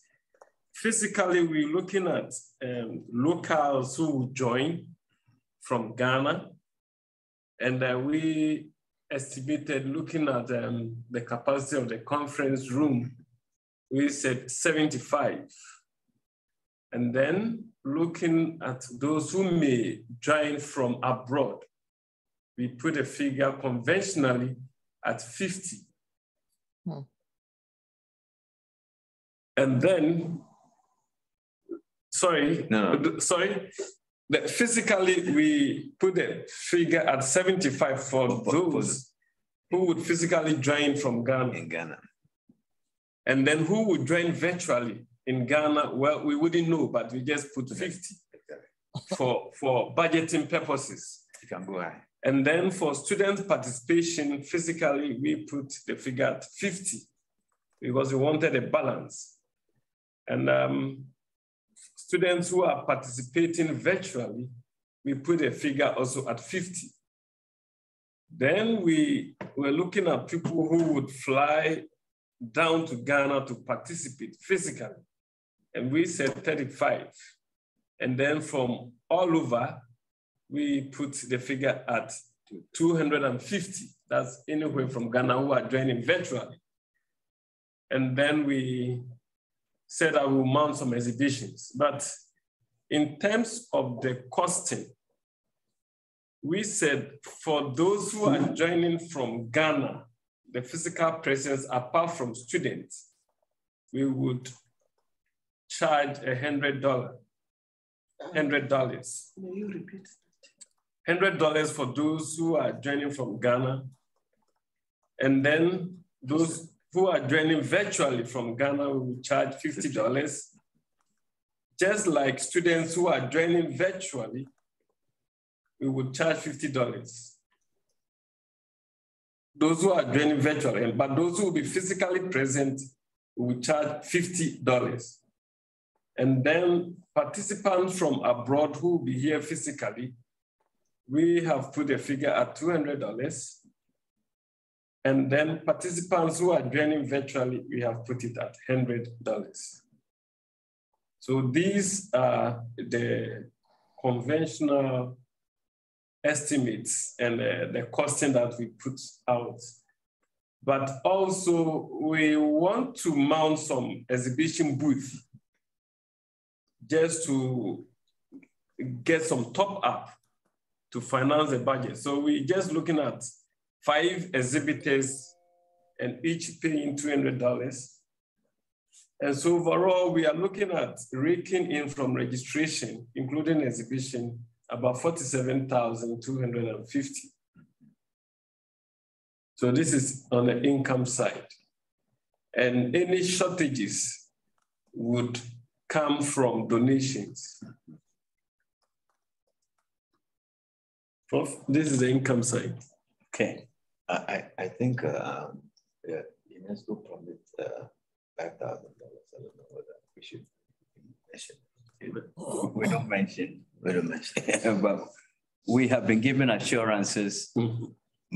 Physically, we're looking at locals who will join from Ghana, and we estimated, looking at the capacity of the conference room, we said 75. And then looking at those who may join from abroad, we put a figure conventionally at 50. And then, physically, we put a figure at 75 for those who would physically join from Ghana. In Ghana. And then who would join virtually in Ghana? Well, we wouldn't know, but we just put 50 for budgeting purposes. You can go high. And then for student participation, physically, we put the figure at 50 because we wanted a balance. And students who are participating virtually, we put a figure also at 50. Then we were looking at people who would fly down to Ghana to participate physically. And we said 35. And then from all over, we put the figure at 250. That's anywhere from Ghana who are joining virtually. And then we said I will mount some exhibitions. But in terms of the costing, we said for those who are joining from Ghana, the physical presence apart from students, we would charge $100. $100. May you repeat? $100 for those who are joining from Ghana. And then those who are joining virtually from Ghana, we will charge $50. Just like students who are joining virtually, we would charge $50. Those who are joining virtually, but those who will be physically present, we will charge $50. And then participants from abroad who will be here physically, we have put a figure at $200. And then participants who are joining virtually, we have put it at $100. So these are the conventional estimates and the costing that we put out. But also we want to mount some exhibition booth just to get some top up to finance the budget. So we're just looking at 5 exhibitors and each paying $200. And so overall, we are looking at raking in from registration, including exhibition, about 47,250. So this is on the income side. And any shortages would come from donations. Prof, this is the income side. Okay. I think yeah, UNESCO promised $5,000. I don't know whether we should mention. We don't mention. We don't mention. But we have been given assurances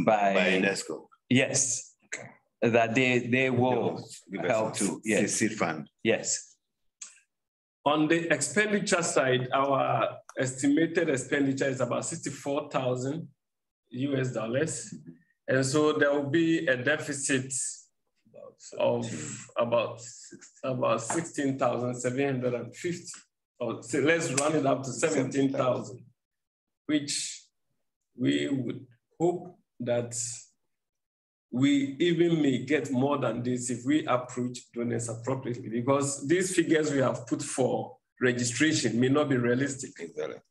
by UNESCO. Yes. Okay. That they will help to seed fund. Yes. On the expenditure side, our estimated expenditure is about $64,000 US. And so there will be a deficit of about 16,750. Or so let's run it up to 17,000, which we would hope that we even may get more than this if we approach donors appropriately, because these figures we have put for registration may not be realistic. Exactly.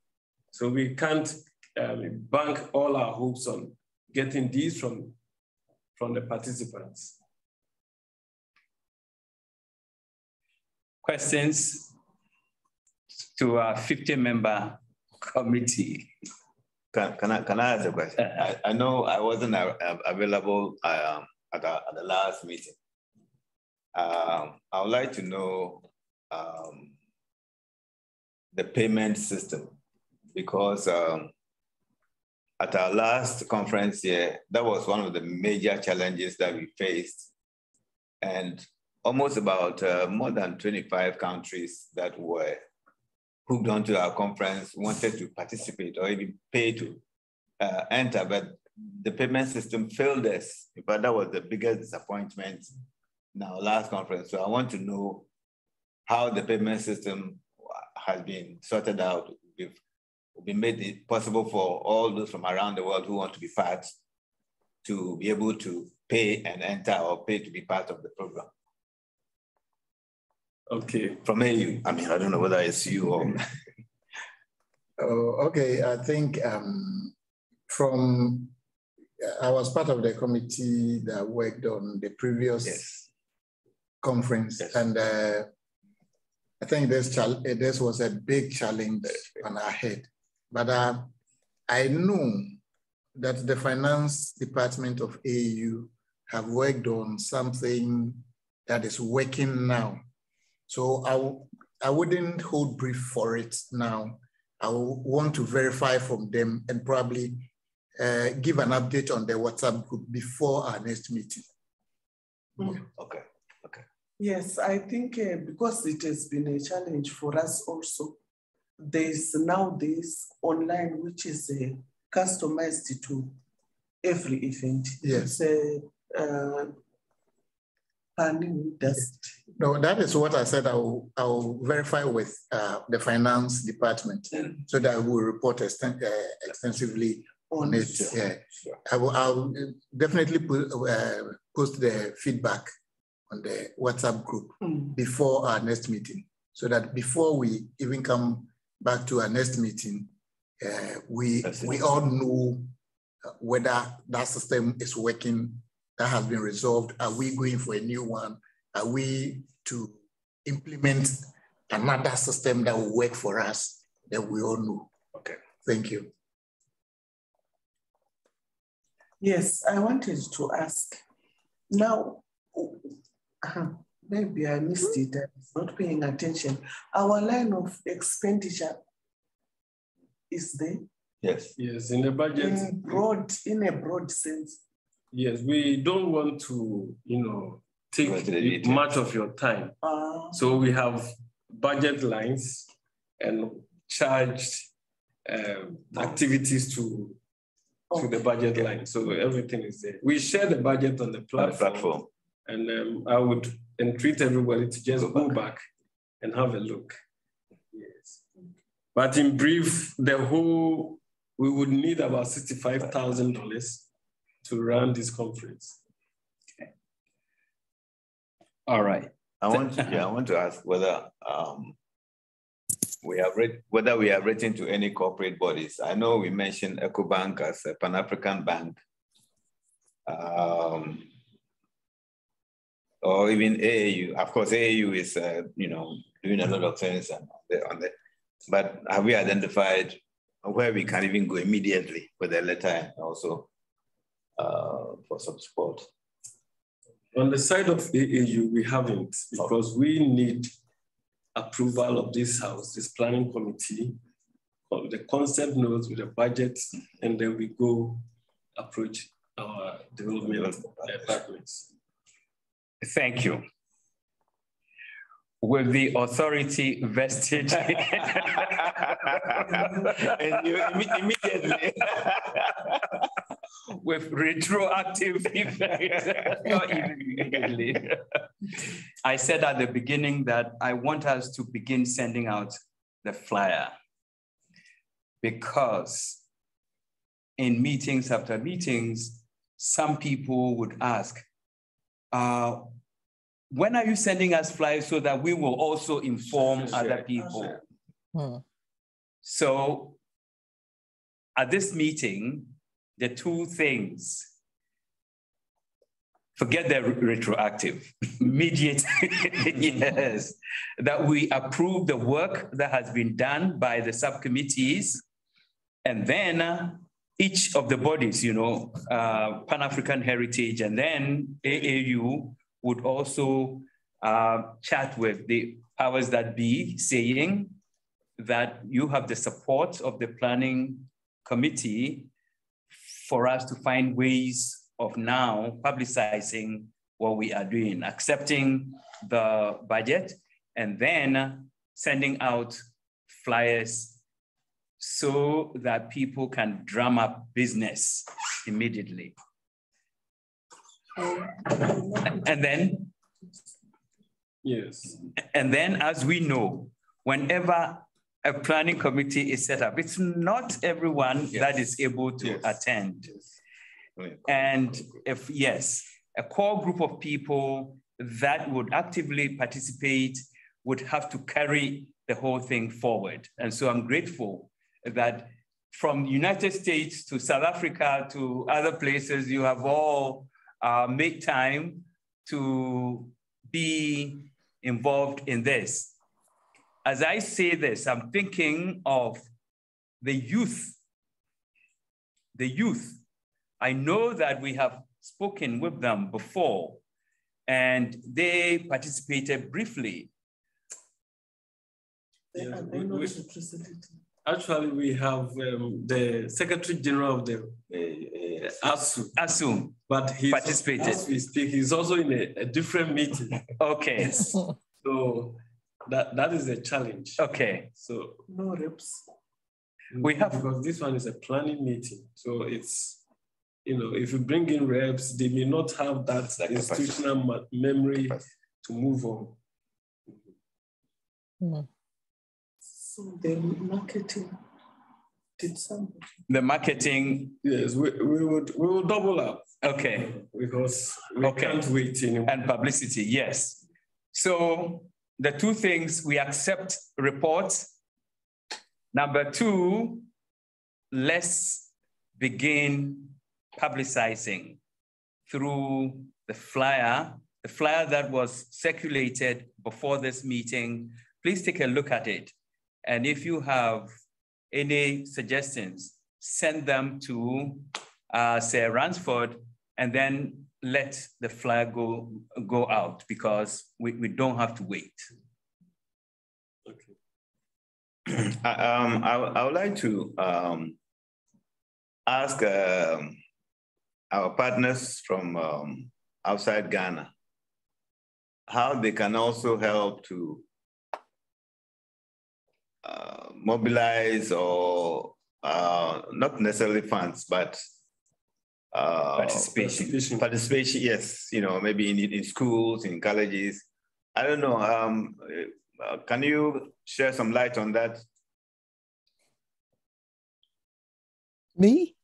So we can't bank all our hopes on getting these from the participants. Questions to our 50-member committee? Can I ask a question? I know I wasn't available at the last meeting. I would like to know the payment system, because at our last conference here, that was one of the major challenges that we faced. And almost about more than 25 countries that were hooked onto our conference wanted to participate or even pay to enter, but the payment system failed us. But that was the biggest disappointment in our last conference. So I want to know how the payment system has been sorted out. We've been made it possible for all those from around the world who want to be part to be able to pay and enter or pay to be part of the program. Okay. From AU, I mean, I don't know whether it's you or... Okay, I think I was part of the committee that worked on the previous conference, and I think this was a big challenge on our head. But I know that the finance department of AU have worked on something that is working now. So I wouldn't hold brief for it now. I want to verify from them and probably give an update on the WhatsApp group before our next meeting. Okay, okay. Yes, I think because it has been a challenge for us also, there's now this online, which is customized to every event. Yes. No, that is what I said. I'll verify with the finance department so that we'll report extensively on it. Yeah. Sure. I'll definitely post the feedback on the WhatsApp group before our next meeting, so that before we even come back to our next meeting, we all know whether that system is working, that has been resolved. Are we going for a new one? Are we to implement another system that will work for us? That we all know. Okay. Thank you. Yes, I wanted to ask. Now, maybe I missed it. I was not paying attention. Our line of expenditure is there? Yes. Yes, in the budget. In a broad sense. Yes, we don't want to, take much of your time. So we have budget lines and charged activities to the budget line. So everything is there. We share the budget on the platform. And I would entreat everybody to just go back and have a look. Yes. But in brief, we would need about $65,000 to run this conference. Okay. All right. I want to ask whether we have written to any corporate bodies. I know we mentioned EcoBank as a Pan-African bank, or even AAU. Of course, AAU is doing a lot of things but have we identified where we can even go immediately with a letter and also for some support? On the side of AAU, we haven't, because we need approval of this house, this planning committee, of the concept notes with the budget, and then we go approach our development partners. Thank you. With the authority vested and you immediately with retroactive effect, not even immediately. I said at the beginning that I want us to begin sending out the flyer, because in meetings after meetings, some people would ask, when are you sending us flyers so that we will also inform other people? So at this meeting, the two things, forget the retroactive, immediate, yes, that we approve the work that has been done by the subcommittees, and then each of the bodies, Pan-African Heritage, and then AAU would also chat with the powers that be, saying that you have the support of the planning committee for us to find ways of now publicizing what we are doing, accepting the budget, and then sending out flyers so that people can drum up business immediately. And then, yes. And then, as we know, whenever a planning committee is set up, it's not everyone that is able to attend. And if, a core group of people that would actively participate would have to carry the whole thing forward. And so I'm grateful that from United States to South Africa to other places, you have all made time to be involved in this. As I say this, I'm thinking of the youth. The youth. I know that we have spoken with them before, and they participated briefly. Yeah, actually, we have the Secretary General of the ASU, but he participated. As we speak, he's also in a different meeting. Okay. So that is a challenge. Okay. So no reps. We have, because this one is a planning meeting. So it's, if you bring in reps, they may not have that institutional memory to move on. So the marketing, did somebody? The marketing. Yes, we will double up. Okay. Because we can't wait anymore. And publicity, yes. So the two things, we accept reports. Number two, let's begin publicizing through the flyer that was circulated before this meeting. Please take a look at it. And if you have any suggestions, send them to Sarah Ransford, and then let the flyer go out, because we don't have to wait. Okay. I would like to ask our partners from outside Ghana how they can also help to mobilize, or not necessarily funds, but participation. Participation, yes. Maybe in schools, in colleges. I don't know. Can you share some light on that? Me?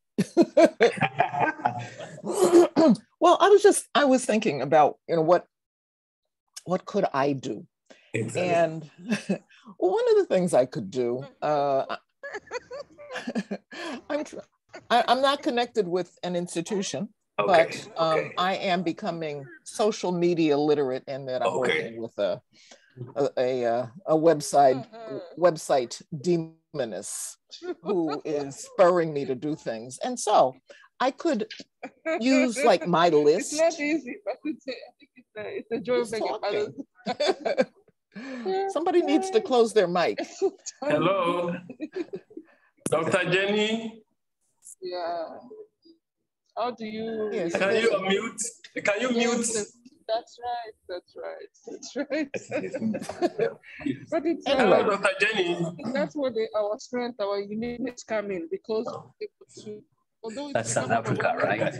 Well, I was thinking about, what what could I do? Exactly. And one of the things I could do, I'm not connected with an institution, but I am becoming social media literate in that I'm working with a website demoness who is spurring me to do things. And so I could use like my list. It's not easy, but it's a joy of being a mother. Somebody needs to close their mic. Hello, Dr. Jenny. Yeah. How do you? Yes, can you unmute? Can you mute? That's right. That's right. That's right. But it's hello, Dr. Jenny. That's where our strength, our uniqueness come in, because that's South Africa, right?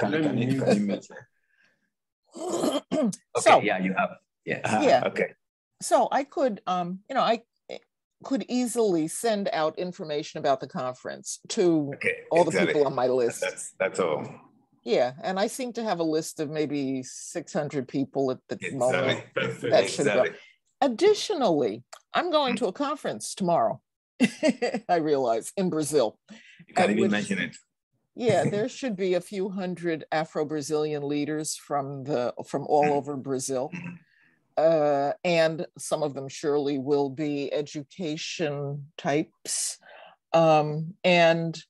So yeah, you have. Yes. Yeah. Okay. So I could, I could easily send out information about the conference to all the people on my list. That's all. Yeah, and I seem to have a list of maybe 600 people at the moment. That should go. Additionally, I'm going to a conference tomorrow. I realize in Brazil. You can't even mention it. Yeah, there should be a few hundred Afro-Brazilian leaders from all over Brazil. And some of them surely will be education types. And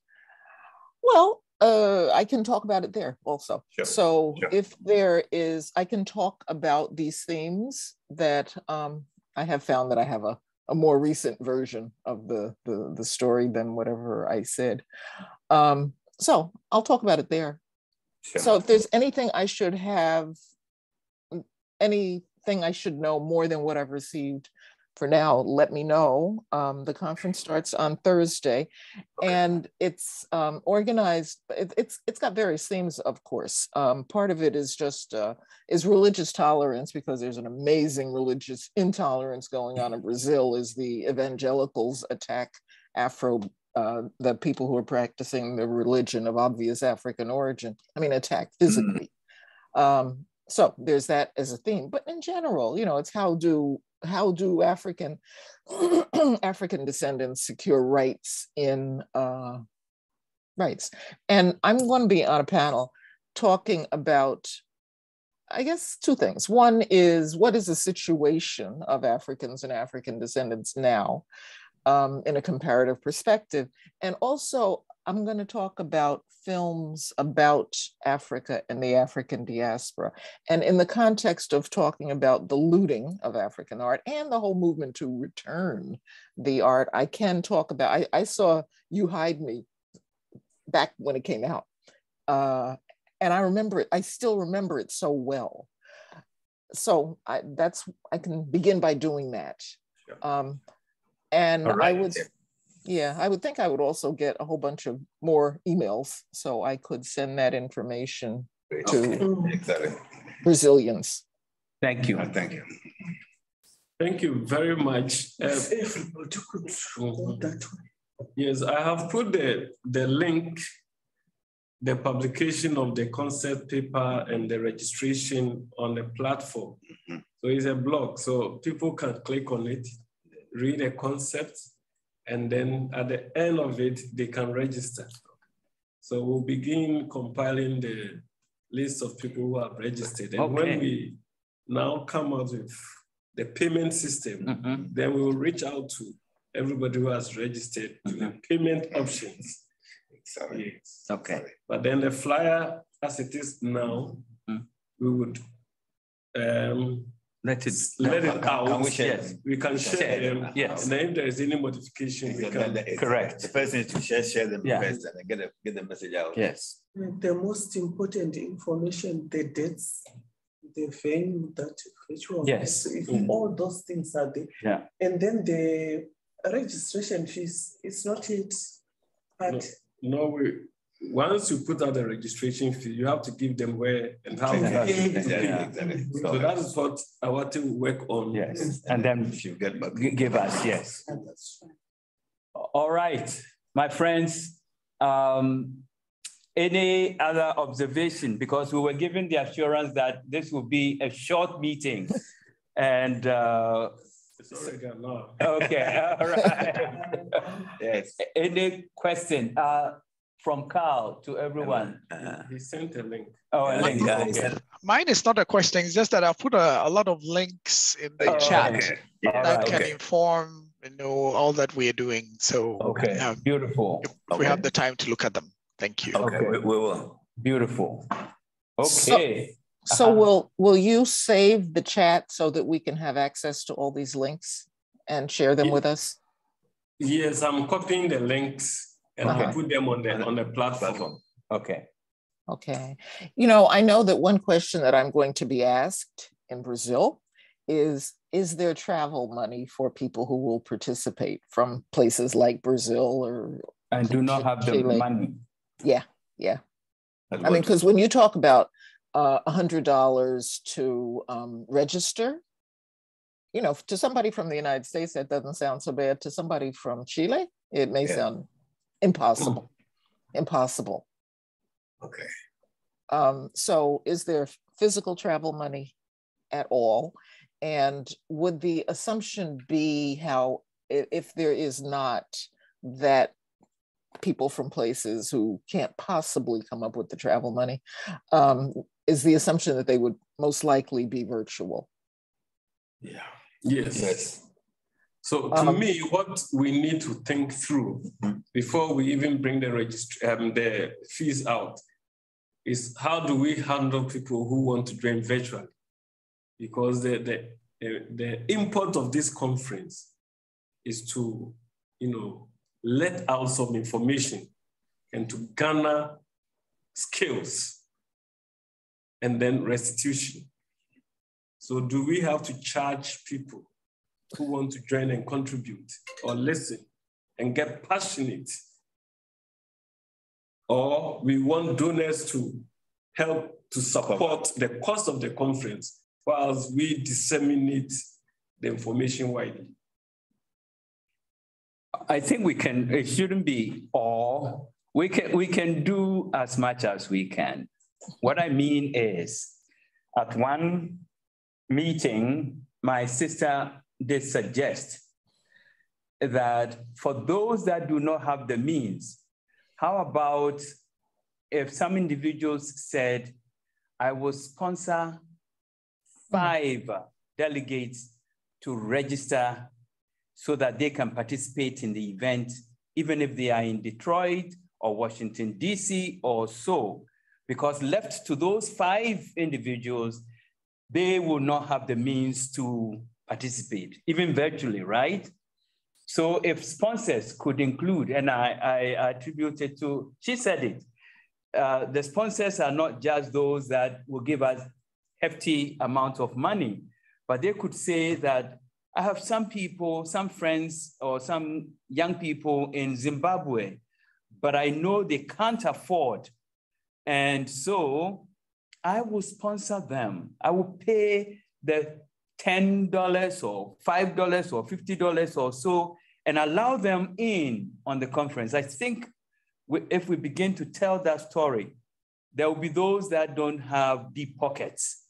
well, I can talk about it there also. Sure. So if there is, I can talk about these themes that I have found that I have a more recent version of the story than whatever I said. So I'll talk about it there. Sure. So if there's anything I should have, anything I should know more than what I've received for now, let me know. The conference starts on Thursday, and it's organized. It's got various themes, of course. Part of it is just is religious tolerance, because there's an amazing religious intolerance going on in Brazil. As the evangelicals attack the people who are practicing the religion of obvious African origin. I mean, attack physically. So there's that as a theme. But in general, it's how do African descendants secure rights in rights? And I'm going to be on a panel talking about, I guess, two things. One is, what is the situation of Africans and African descendants now in a comparative perspective? And also, I'm going to talk about films about Africa and the African diaspora. And in the context of talking about the looting of African art and the whole movement to return the art, I can talk about, I saw You Hide Me back when it came out. And I remember it, I still remember it so well. So I can begin by doing that. Sure. And right. I would think I would also get a whole bunch of more emails, so I could send that information to Brazilians. Thank you. Thank you. Thank you very much. Yes, I have put the link, the publication of the concept paper and the registration on the platform. So it's a blog, so people can click on it, read the concept, and then at the end of it, they can register. So we'll begin compiling the list of people who have registered. And when we now come out with the payment system, then we will reach out to everybody who has registered to the payment options. Yes. Okay. But then the flyer, as it is now, we would let it out. Can we share? Yes. We can share them. Yes. And then if there is any modification, we can. Correct. The person is to share them first and then get the message out. Yes. The most important information, the dates, the venue, that ritual. Yes. If all those things are there. Yeah. And then the registration fees, it's not yet. But once you put out the registration fee, you have to give them where and how. Exactly. So that is what our team will work on. Yes. And then you give us, yes. All right, my friends. Any other observation? Because we were given the assurance that this will be a short meeting. And it's already a law. okay, all right. Yes. Any question from Carl to everyone? He sent a link. Oh, a link. Yeah, Okay. Mine is not a question, it's just that I've put a lot of links in the chat Okay. that can Okay. inform, all that we are doing. So Okay, beautiful. if we have the time to look at them. Thank you. Okay, we will. Beautiful. Okay. So will you save the chat so that we can have access to all these links and share them with us? Yes, I'm copying the links and I'll put them on the platform. Okay. Okay. I know that one question that I'm going to be asked in Brazil is there travel money for people who will participate from places like Brazil or and do not have the Chile? money? Yeah. I mean, because when you talk about $100 to register, to somebody from the United States, that doesn't sound so bad. To somebody from Chile, it may sound impossible. Impossible. Okay. So is there physical travel money at all? And would the assumption be how, if there is not, that people from places who can't possibly come up with the travel money, is the assumption that they would most likely be virtual? Yeah. Yes. So to me, what we need to think through before we even bring the fees out is how do we handle people who want to join virtually? Because the import of this conference is to, let out some information and to garner skills and then restitution. So do we have to charge people who want to join and contribute or listen and get passionate? Or we want donors to help to support the cost of the conference whilst we disseminate the information widely? I think it shouldn't be all. We can do as much as we can. What I mean is, at one meeting, my sister did suggest that for those that do not have the means, how about if some individuals said, I will sponsor 5 delegates to register so that they can participate in the event, even if they are in Detroit or Washington, DC or so, because left to those 5 individuals, they will not have the means to participate, even virtually, right? So if sponsors could include, and I attribute it to, she said it, the sponsors are not just those that will give us hefty amounts of money, but they could say that I have some people, some friends, or some young people in Zimbabwe, but I know they can't afford. And so I will sponsor them. I will pay the $10 or $5 or $50 or so and allow them in on the conference. I think if we begin to tell that story, there will be those that don't have deep pockets,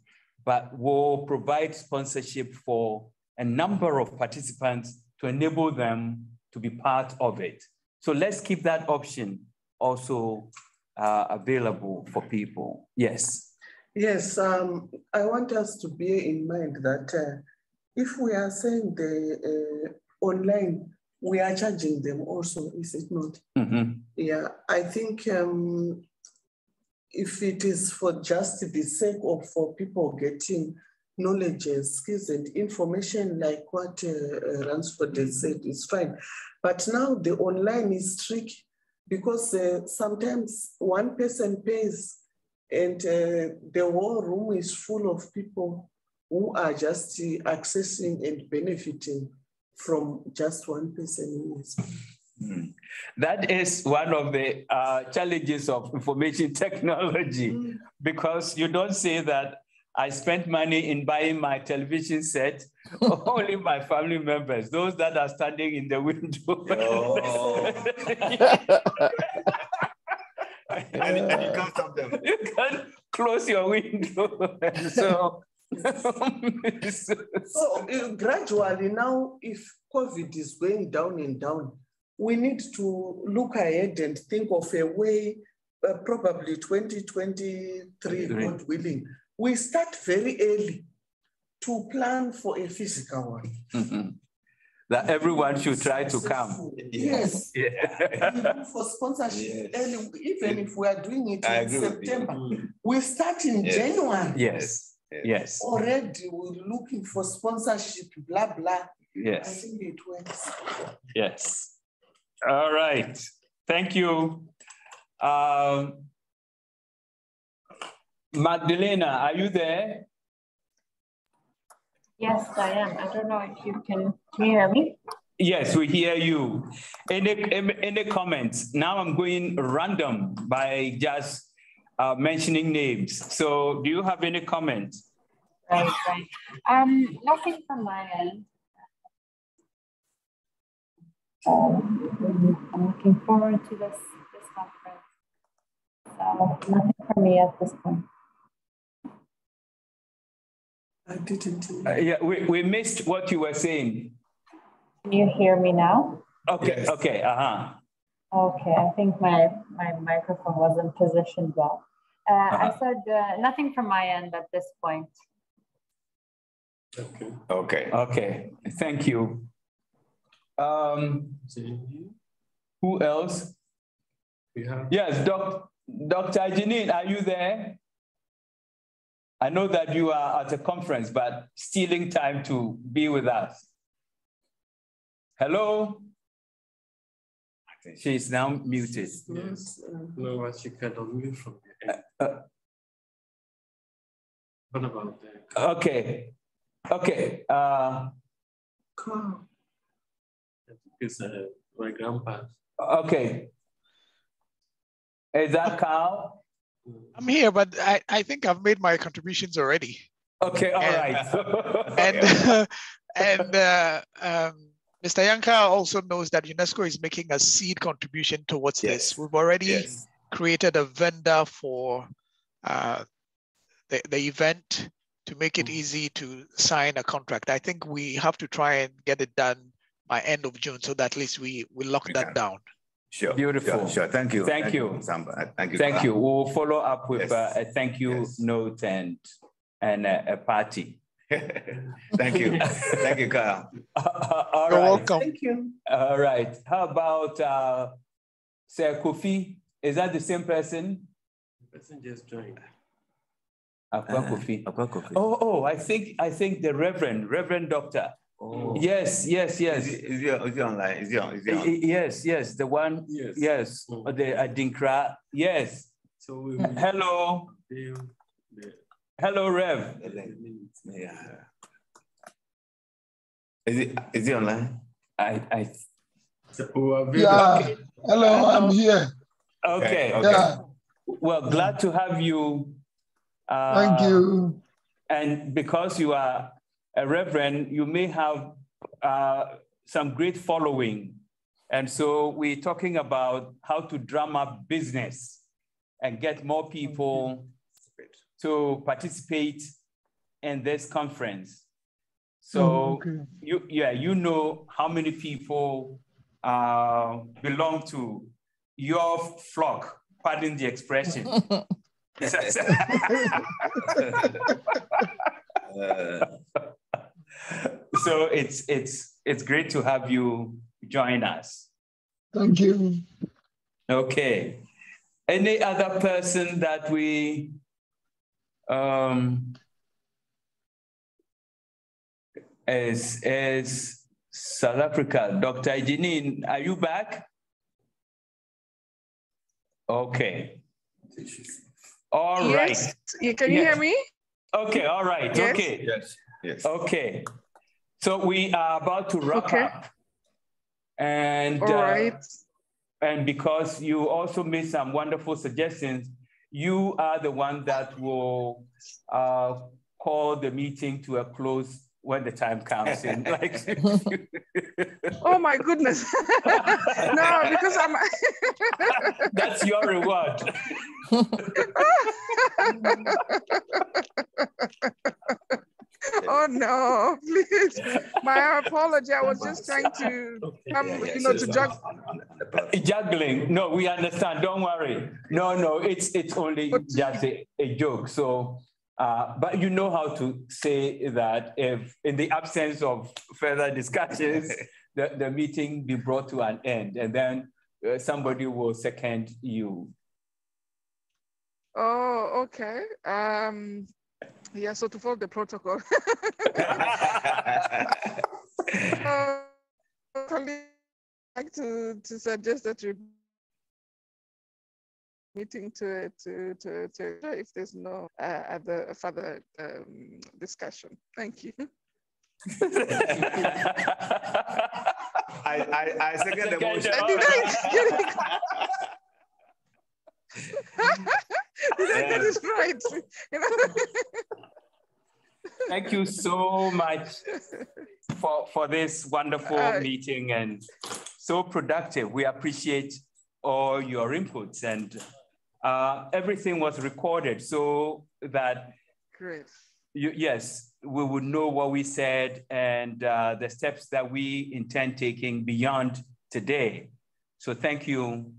but will provide sponsorship for a number of participants to enable them to be part of it. So let's keep that option also available for people. Yes. Yes, I want us to bear in mind that if we are saying the online, we are charging them also, is it not? Mm-hmm. Yeah, I think if it is for just the sake of for people getting knowledge and skills and information like what Ransford has said is fine. But now the online is tricky because sometimes one person pays and the whole room is full of people who are just accessing and benefiting from just one person. That is one of the challenges of information technology, because you don't say that I spent money in buying my television set, only my family members, those that are standing in the window. And you can't stop them. You can't close your window. So So gradually now, if COVID is going down and down, we need to look ahead and think of a way, probably 2023, God willing, we start very early to plan for a physical one. Mm-hmm. That everyone should try to come. Yes. Yeah. For sponsorship, early, even if we are doing it in September, we start in January. Yes. Yes. Already we're looking for sponsorship, blah, blah. Yes. I think it works. Yes. All right. Thank you. Magdalena, are you there? Yes, I am. I don't know if you can hear me. Yes, we hear you. Any comments? Now I'm going random by just mentioning names. So do you have any comments? Right. Nothing from my end. I'm looking forward to this conference. So nothing from me at this point. I didn't. Yeah, we missed what you were saying. Can you hear me now? Okay, yes. Okay, Okay, I think my microphone wasn't positioned well. I said nothing from my end at this point. Okay, thank you. Who else? Yes, Dr. Janine, are you there? I know that you are at a conference, but stealing time to be with us. Hello? I think she's now muted. Yes. No, she can unmute from the end. What about that? Okay. It's my grandpa. Okay. Is that Carl? I'm here, but I think I've made my contributions already. Okay, all right. Mr. Yanka also knows that UNESCO is making a seed contribution towards this. We've already created a vendor for the event to make it easy to sign a contract. I think we have to try and get it done by end of June so that at least we lock that down. Sure. Beautiful. Sure. Thank you. Thank you. Samba. Thank you. Thank you. We'll follow up with a thank you note and a party. Thank you. Thank you, Kyle. You're welcome. Thank you. All right. How about Sir Kofi? Is that the same person? The person just joined. Kofi. Oh, I think the Reverend Doctor. Oh. Yes. Is he online? Is he on? Yes, the one. Yes, the Adinkra. Yes. So hello. Hello, Rev. Is he online? Yeah. Okay. Hello, I'm here. Okay. Yeah. Well, glad to have you. Thank you. And because you are a reverend, you may have some great following. And so we're talking about how to drum up business and get more people to participate in this conference. So you know how many people belong to your flock, pardon the expression. So it's great to have you join us. Thank you. Okay. Any other person that we is South Africa? Dr. Janine, are you back? Okay. All right. Can you hear me? Okay, all right. Yes. Okay. Yes. Okay. So we are about to wrap up. And, all right. And because you also made some wonderful suggestions, you are the one that will call the meeting to a close when the time comes in. Oh my goodness. No, because I'm... That's your reward. Oh no, please. My apology. I was just trying to to juggle. Juggling. No, we understand. Don't worry. No, it's only just a joke. So, but you know how to say that if in the absence of further discussions, the meeting be brought to an end, and then somebody will second you. Oh, okay. Yeah, so to follow the protocol. I'd like to suggest that you meeting to if there's no other further discussion. Thank you. I second the motion. Did I get it right? Thank you so much for this wonderful meeting and so productive. We appreciate all your inputs, and everything was recorded so that great. Yes, we would know what we said and the steps that we intend taking beyond today. So thank you.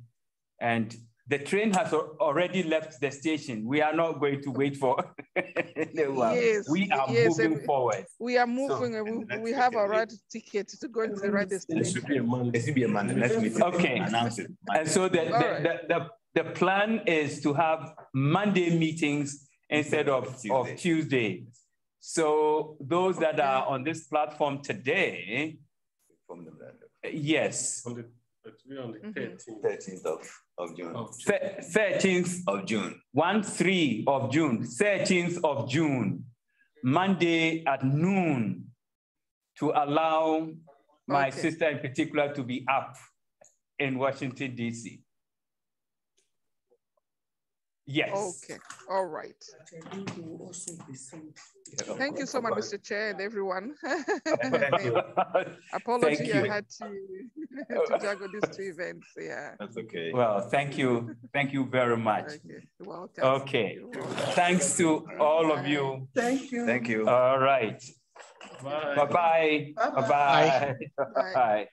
And the train has already left the station. We are not going to wait for yes, we are moving forward. We are moving, so, we have a right ticket to go into the right destination. It should be a Monday. Let's meet. Okay. Announce it. And so the plan is to have Monday meetings instead of Tuesday. So those that are on this platform today, yes. On the 13th of June. 13th of June. 13 of June. 13th of June. Monday at noon, to allow my sister in particular to be up in Washington, D.C. Yes. Okay. All right. Thank you so much, Mr. Chair, and everyone. Apology, I had to juggle these two events. Yeah. That's okay. Well, thank you. Thank you very much. Okay. You're welcome. Okay. Thanks to all of you. Thank you. Thank you. All right. Bye-bye. Bye-bye. Bye. Bye.